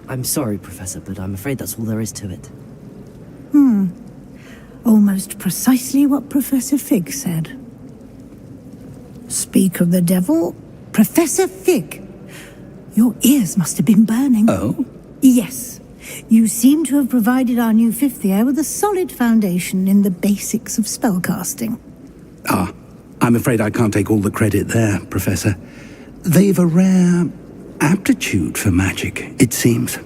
I'm sorry, Professor, but I'm afraid that's all there is to it. Almost precisely what Professor Fig said. Speak of the devil, Professor Fig. Your ears must have been burning. Oh? Yes. You seem to have provided our new fifth year with a solid foundation in the basics of spellcasting. Ah, I'm afraid I can't take all the credit there, Professor. They've a rare aptitude for magic, it seems.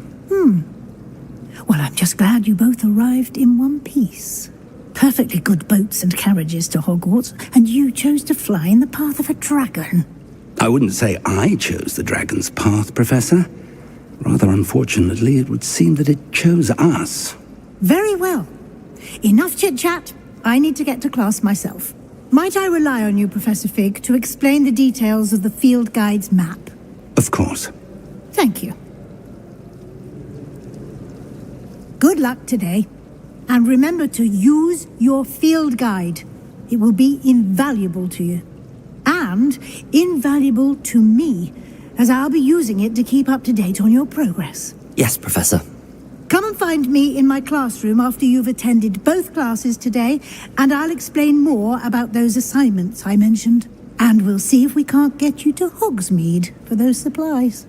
Well, I'm just glad you both arrived in one piece. Perfectly good boats and carriages to Hogwarts, and you chose to fly in the path of a dragon. I wouldn't say I chose the dragon's path, Professor. Rather unfortunately, it would seem that it chose us. Very well. Enough chit-chat. I need to get to class myself. Might I rely on you, Professor Fig, to explain the details of the field guide's map? Of course. Thank you. Good luck today. And remember to use your field guide. It will be invaluable to you. And invaluable to me, as I'll be using it to keep up to date on your progress. Yes, Professor. Come and find me in my classroom after you've attended both classes today, and I'll explain more about those assignments I mentioned. And we'll see if we can't get you to Hogsmeade for those supplies.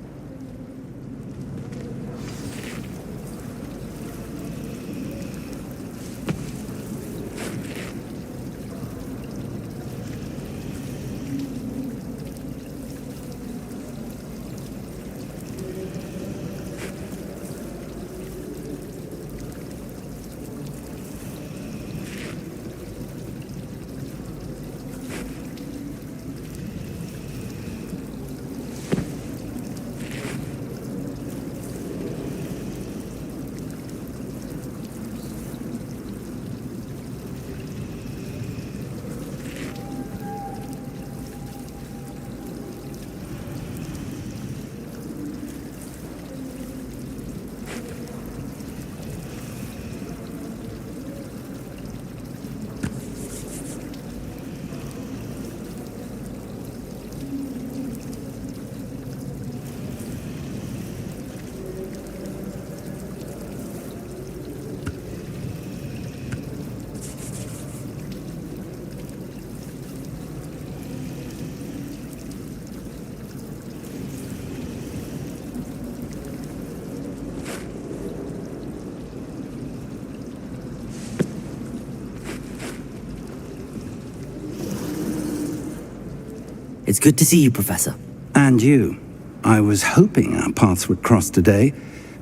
It's good to see you, Professor. And you. I was hoping our paths would cross today,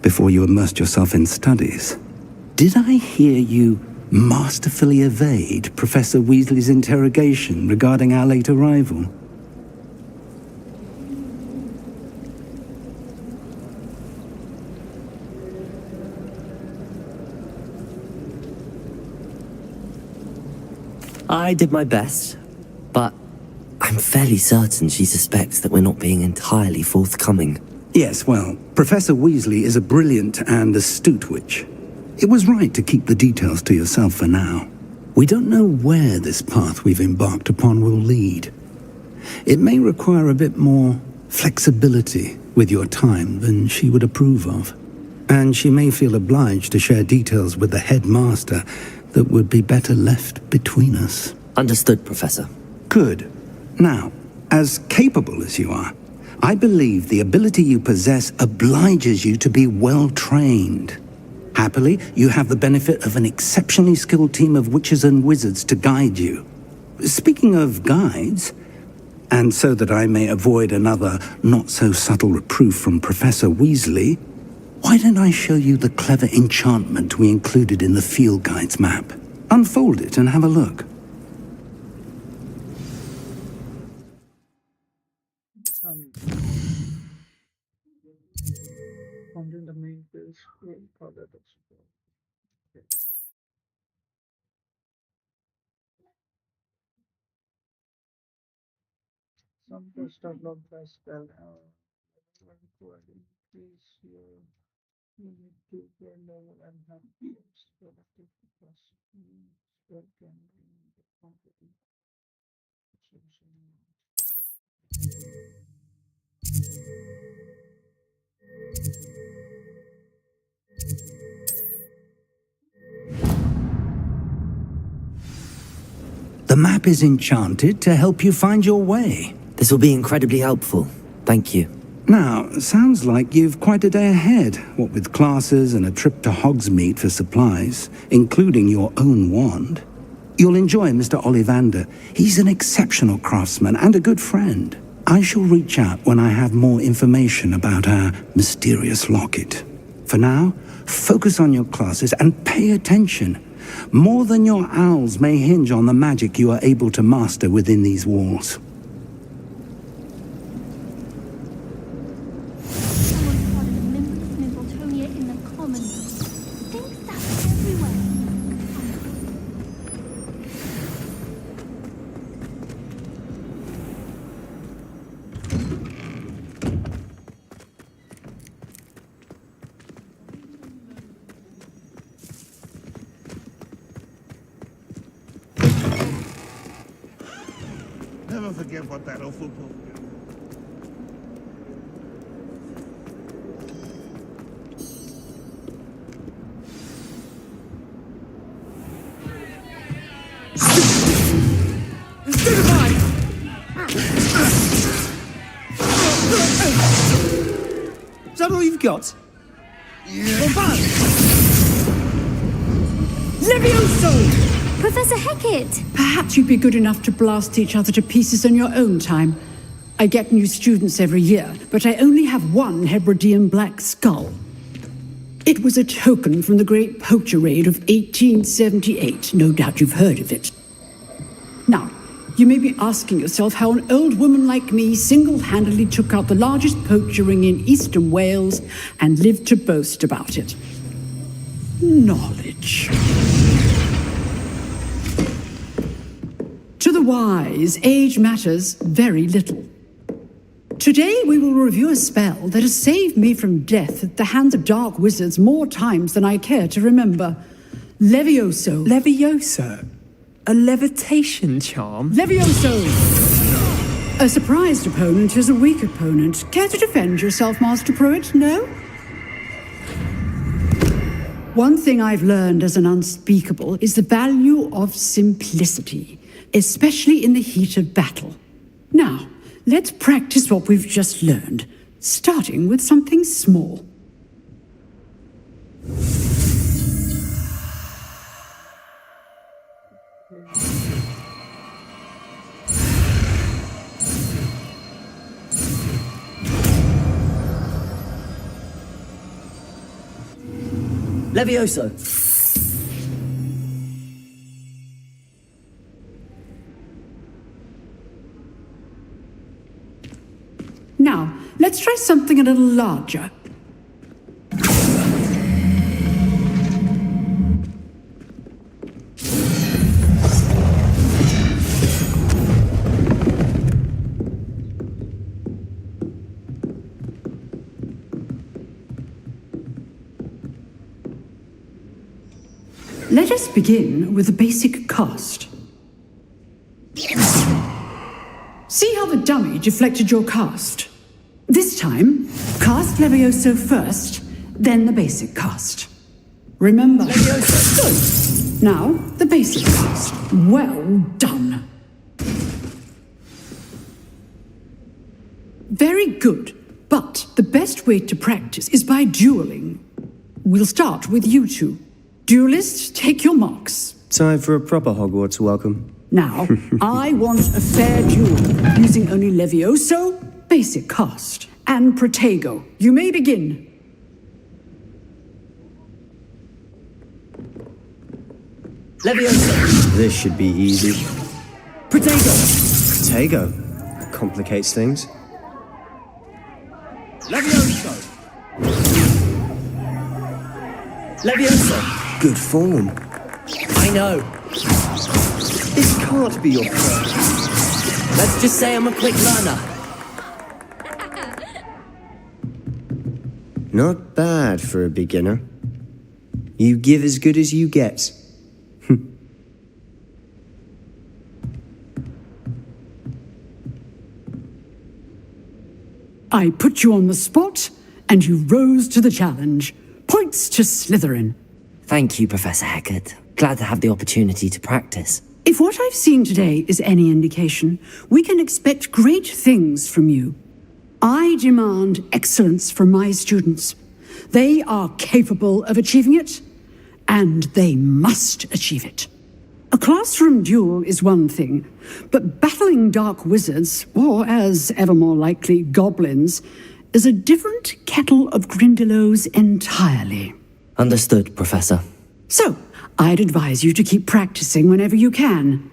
before you immersed yourself in studies. Did I hear you masterfully evade Professor Weasley's interrogation regarding our late arrival? I did my best, but I'm fairly certain she suspects that we're not being entirely forthcoming. Yes, well, Professor Weasley is a brilliant and astute witch. It was right to keep the details to yourself for now. We don't know where this path we've embarked upon will lead. It may require a bit more flexibility with your time than she would approve of. And she may feel obliged to share details with the headmaster that would be better left between us. Understood, Professor. Good. Now, as capable as you are, I believe the ability you possess obliges you to be well trained. Happily, you have the benefit of an exceptionally skilled team of witches and wizards to guide you. Speaking of guides, and so that I may avoid another not-so-subtle reproof from Professor Weasley, why don't I show you the clever enchantment we included in the field guide's map? Unfold it and have a look. Content the main page. Some post are blocked by spell. To increase your unit to your level and have productive plus spell can be completely The map is enchanted to help you find your way. This will be incredibly helpful. Thank you. Now, sounds like you've quite a day ahead, what with classes and a trip to Hogsmeade for supplies, including your own wand. You'll enjoy Mr. Ollivander. He's an exceptional craftsman and a good friend. I shall reach out when I have more information about our mysterious locket. For now, focus on your classes and pay attention. More than your owls may hinge on the magic you are able to master within these walls. Never forget what that awful book. Is that all you've got? Levioso! Professor Hecat! Perhaps you'd be good enough to blast each other to pieces in your own time. I get new students every year, but I only have one Hebridean black skull. It was a token from the Great Poacher Raid of 1878. No doubt you've heard of it. Now, you may be asking yourself how an old woman like me single-handedly took out the largest poacher ring in eastern Wales and lived to boast about it. Knowledge. To the wise, age matters very little. Today we will review a spell that has saved me from death at the hands of dark wizards more times than I care to remember. Levioso. Levioso? A levitation charm? Levioso! A surprised opponent is a weak opponent. Care to defend yourself, Master Pruitt? No? One thing I've learned as an unspeakable is the value of simplicity, especially in the heat of battle. Now, let's practice what we've just learned, starting with something small. Levioso! Now, let's try something a little larger. Let us begin with the basic cast. See how the dummy deflected your cast? This time, cast Levioso first, then the basic cast. Remember, good. Now, the basic cast. Well done. Very good, but the best way to practice is by dueling. We'll start with you two. Duelists, take your marks. Time for a proper Hogwarts welcome. Now, I want a fair duel, using only Levioso, basic cast, and Protego. You may begin. Levioso. This should be easy. Protego. Protego. Complicates things. Levioso. Levioso. Good form. I know. This can't be your first. Let's just say I'm a quick learner. Not bad for a beginner. You give as good as you get. I put you on the spot, and you rose to the challenge. Points to Slytherin. Thank you, Professor Hecat. Glad to have the opportunity to practice. If what I've seen today is any indication, we can expect great things from you. I demand excellence from my students. They are capable of achieving it, and they must achieve it. A classroom duel is one thing, but battling dark wizards, or as ever more likely, goblins, is a different kettle of Grindylows entirely. Understood, Professor. So, I'd advise you to keep practicing whenever you can.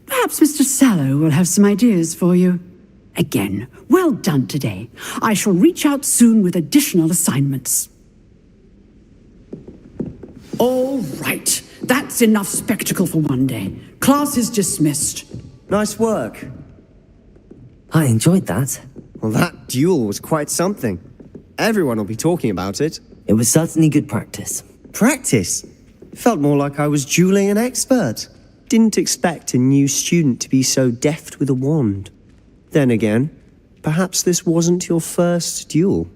Perhaps Mr. Sallow will have some ideas for you. Again, well done today. I shall reach out soon with additional assignments. All right. That's enough spectacle for one day. Class is dismissed. Nice work. I enjoyed that. Well, that duel was quite something. Everyone will be talking about it. It was certainly good practice. Practice? Felt more like I was dueling an expert. Didn't expect a new student to be so deft with a wand. Then again, perhaps this wasn't your first duel.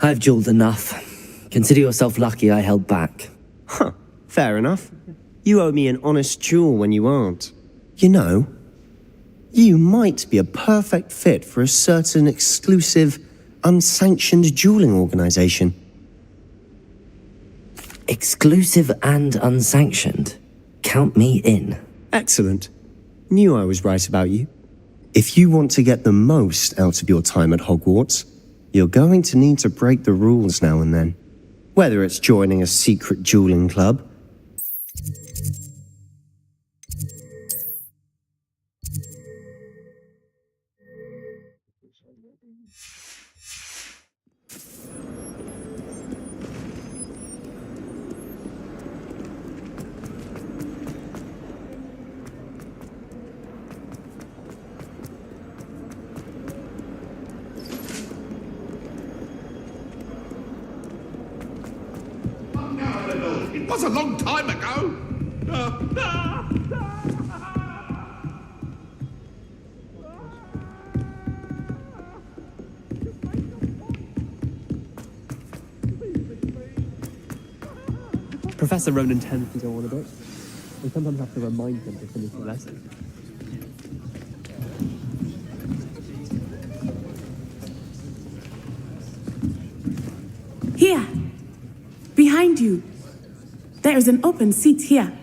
I've dueled enough. Consider yourself lucky I held back. Huh, fair enough. You owe me an honest duel when you aren't. You know, you might be a perfect fit for a certain exclusive, unsanctioned dueling organization. Exclusive and unsanctioned? Count me in. Excellent. Knew I was right about you. If you want to get the most out of your time at Hogwarts, you're going to need to break the rules now and then. Whether it's joining a secret dueling club, It was a long time ago. Professor Ronan tends to go on a bit. We sometimes have to remind him to finish the lesson. Here, behind you. There is an open seat here.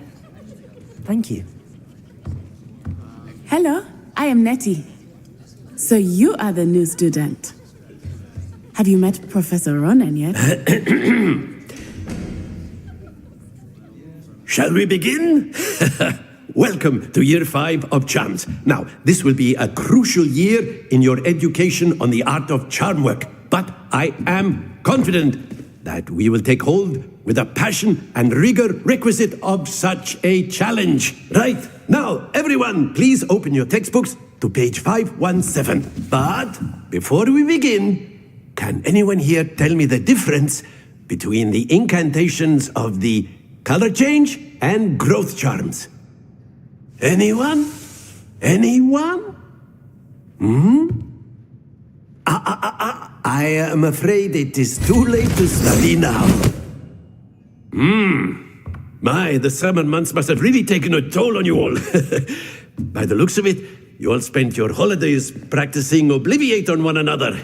Thank you. Hello, I am Nettie. So you are the new student. Have you met Professor Ronan yet? Shall we begin? Welcome to Year 5 of Charms. Now, this will be a crucial year in your education on the art of charm work, but I am confident that we will take hold with the passion and rigor requisite of such a challenge. Right, now, everyone, please open your textbooks to page 517. But before we begin, can anyone here tell me the difference between the incantations of the color change and growth charms? Anyone? Anyone? I am afraid it is too late to study now. My, the summer months must have really taken a toll on you all. By the looks of it, you all spent your holidays practicing Obliviate on one another.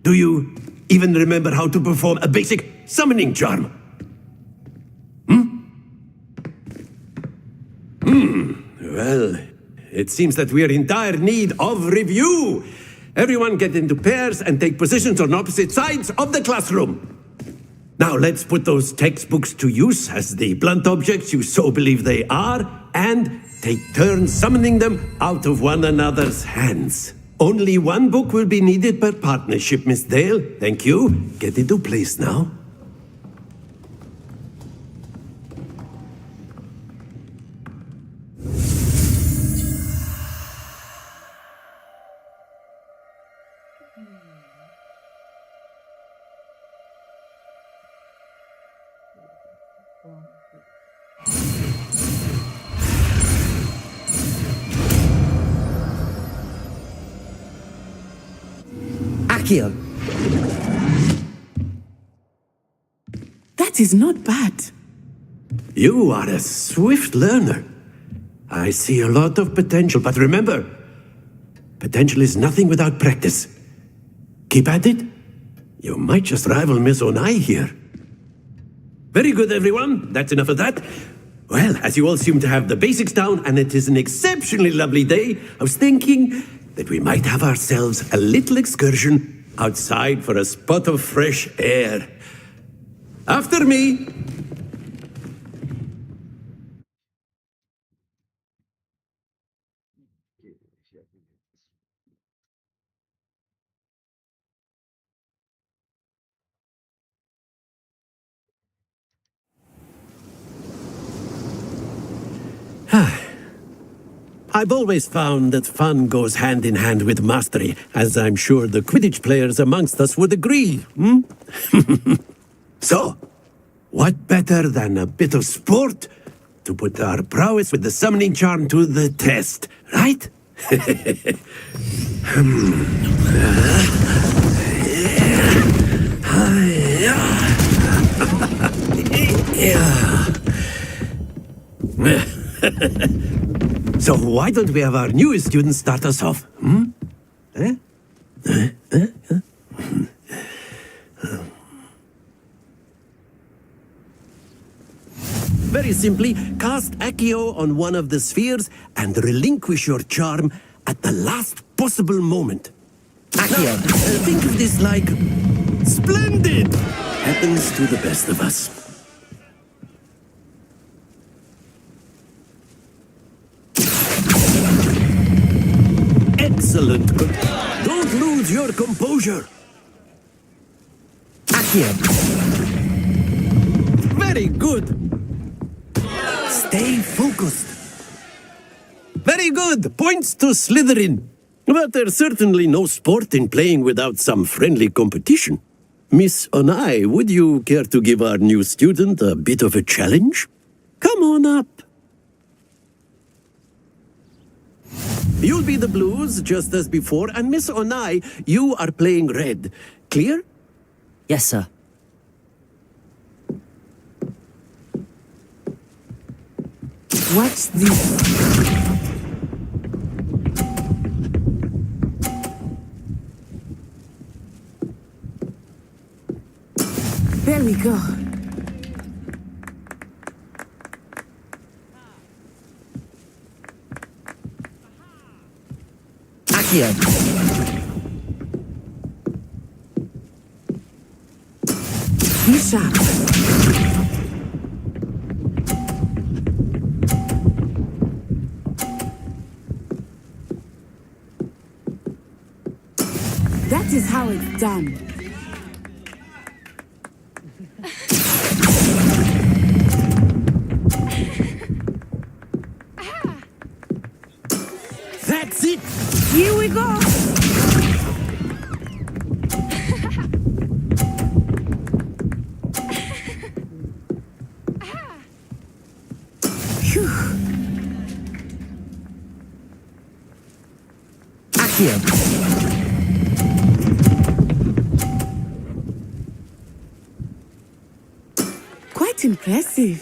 Do you even remember how to perform a basic summoning charm? Well, it seems that we are in dire need of review. Everyone get into pairs and take positions on opposite sides of the classroom. Now let's put those textbooks to use as the blunt objects you so believe they are, and take turns summoning them out of one another's hands. Only one book will be needed per partnership, Miss Dale. Thank you. Get into place now. Accio! That is not bad. You are a swift learner. I see a lot of potential, but remember, potential is nothing without practice. Keep at it. You might just rival Miss Onai here. Very good, everyone. That's enough of that. Well, as you all seem to have the basics down, and it is an exceptionally lovely day, I was thinking that we might have ourselves a little excursion outside for a spot of fresh air. After me. I've always found that fun goes hand in hand with mastery, as I'm sure the Quidditch players amongst us would agree. So, what better than a bit of sport to put our prowess with the summoning charm to the test, right? So why don't we have our newest student start us off? Very simply, cast Accio on one of the spheres and relinquish your charm at the last possible moment. Accio. Now, think of this like splendid! Happens to the best of us. Excellent. Don't lose your composure. Accio. Very good. Stay focused. Very good. Points to Slytherin. But there's certainly no sport in playing without some friendly competition. Miss Onai, would you care to give our new student a bit of a challenge? Come on up. You'll be the blues, just as before, and Miss Onai, you are playing red. Clear? Yes, sir. What's this? There we go. Accio. Be sharp. That is how it's done. we go! Phew. Accio. Quite impressive.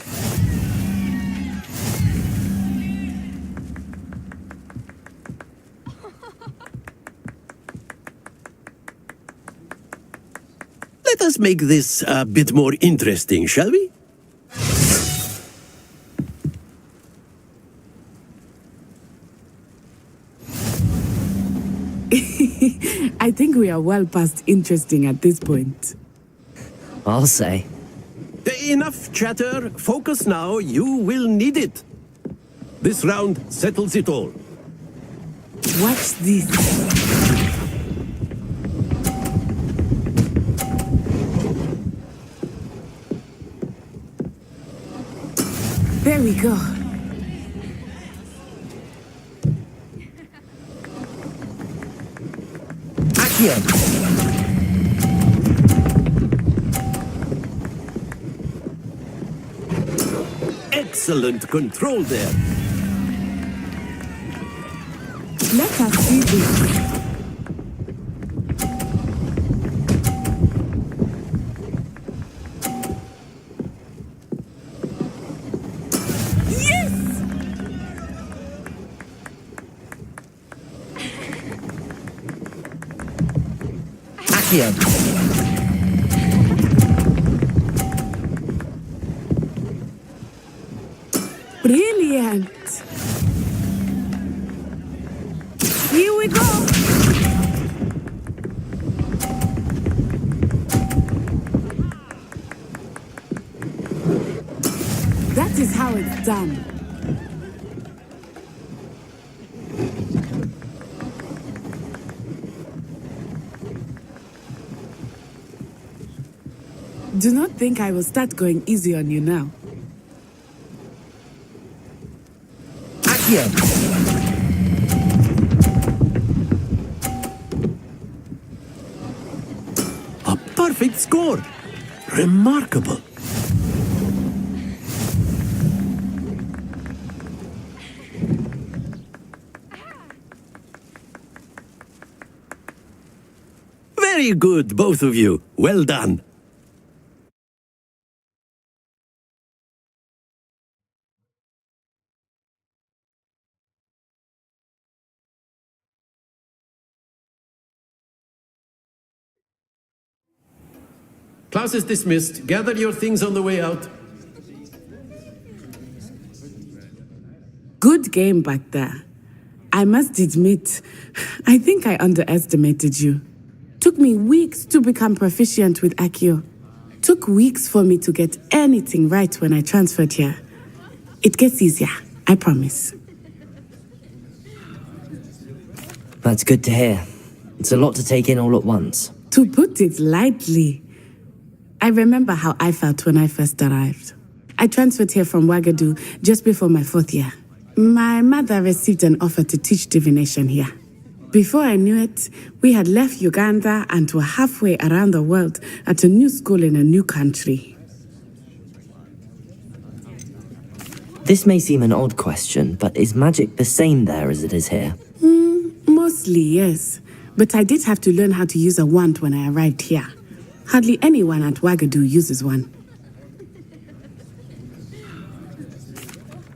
Let us make this a bit more interesting, shall we? I think we are well past interesting at this point. I'll say. Enough chatter. Focus now. You will need it. This round settles it all. Watch this. There we go. Accio. Excellent control there. Let us see this. Accio. Brilliant. Here we go. That is how it's done. Do not think I will start going easy on you now. Accio. A perfect score. Remarkable. Very good, both of you. Well done. Class is dismissed. Gather your things on the way out. Good game back there. I must admit, I think I underestimated you. Took me weeks to become proficient with Accio. Took weeks for me to get anything right when I transferred here. It gets easier, I promise. That's good to hear. It's a lot to take in all at once. To put it lightly, I remember how I felt when I first arrived. I transferred here from Ouagadougou just before my 4th year. My mother received an offer to teach divination here. Before I knew it, we had left Uganda and were halfway around the world at a new school in a new country. This may seem an odd question, but is magic the same there as it is here? Mostly, yes. But I did have to learn how to use a wand when I arrived here. Hardly anyone at Ouagadougou uses one.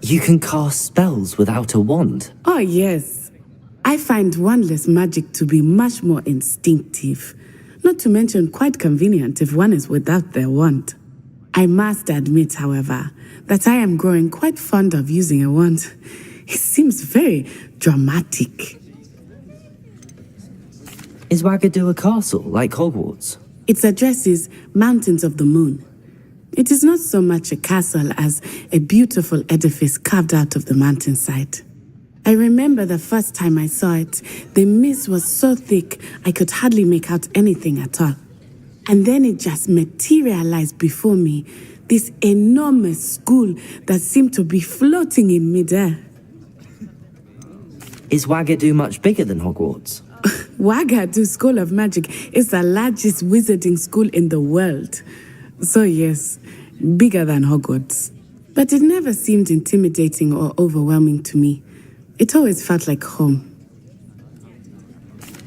You can cast spells without a wand? Oh, yes. I find wandless magic to be much more instinctive. Not to mention quite convenient if one is without their wand. I must admit, however, that I am growing quite fond of using a wand. It seems very dramatic. Is Ouagadougou a castle, like Hogwarts? Its address is Mountains of the Moon. It is not so much a castle as a beautiful edifice carved out of the mountainside. I remember the first time I saw it, the mist was so thick I could hardly make out anything at all. And then it just materialized before me, this enormous school that seemed to be floating in midair. Is Wagadu much bigger than Hogwarts? Wagadu School of Magic is the largest wizarding school in the world. So yes, bigger than Hogwarts. But it never seemed intimidating or overwhelming to me. It always felt like home.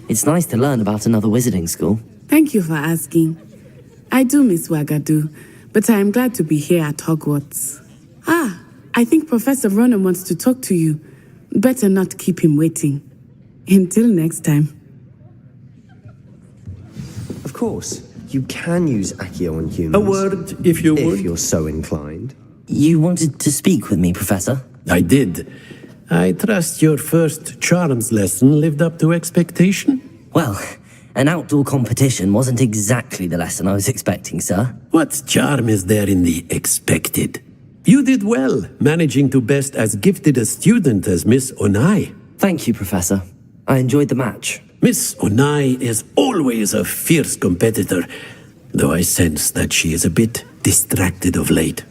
It's nice to learn about another wizarding school. Thank you for asking. I do miss Wagadu, but I am glad to be here at Hogwarts. Ah, I think Professor Ronan wants to talk to you. Better not keep him waiting. Until next time. Of course, you can use Accio on humans. A word, if you would. If you're so inclined. You wanted to speak with me, Professor? I did. I trust your first charms lesson lived up to expectation? Well, an outdoor competition wasn't exactly the lesson I was expecting, sir. What charm is there in the expected? You did well, managing to best as gifted a student as Miss Onai. Thank you, Professor. I enjoyed the match. Miss Onai is always a fierce competitor, though I sense that she is a bit distracted of late.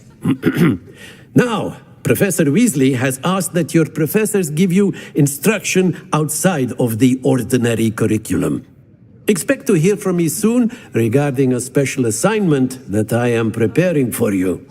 Now, Professor Weasley has asked that your professors give you instruction outside of the ordinary curriculum. Expect to hear from me soon regarding a special assignment that I am preparing for you.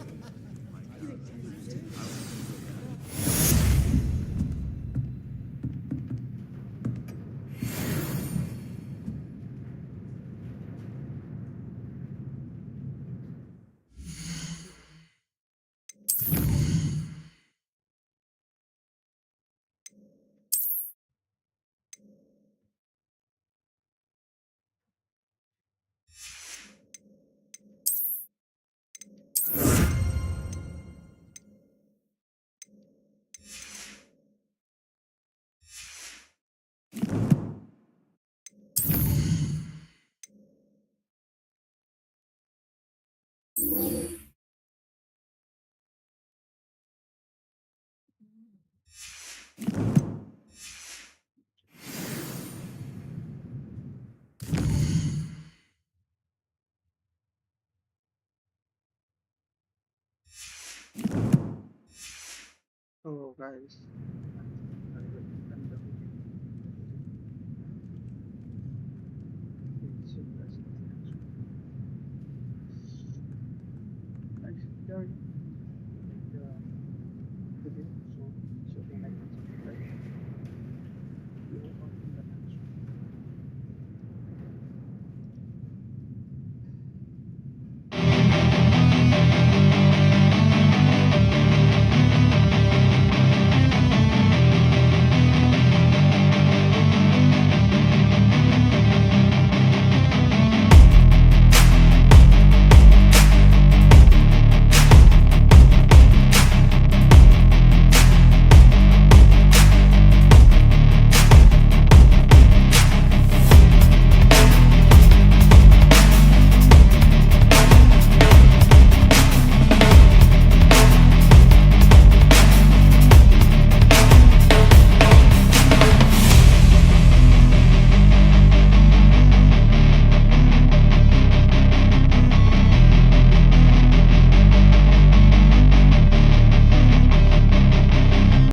So guys, Thanks,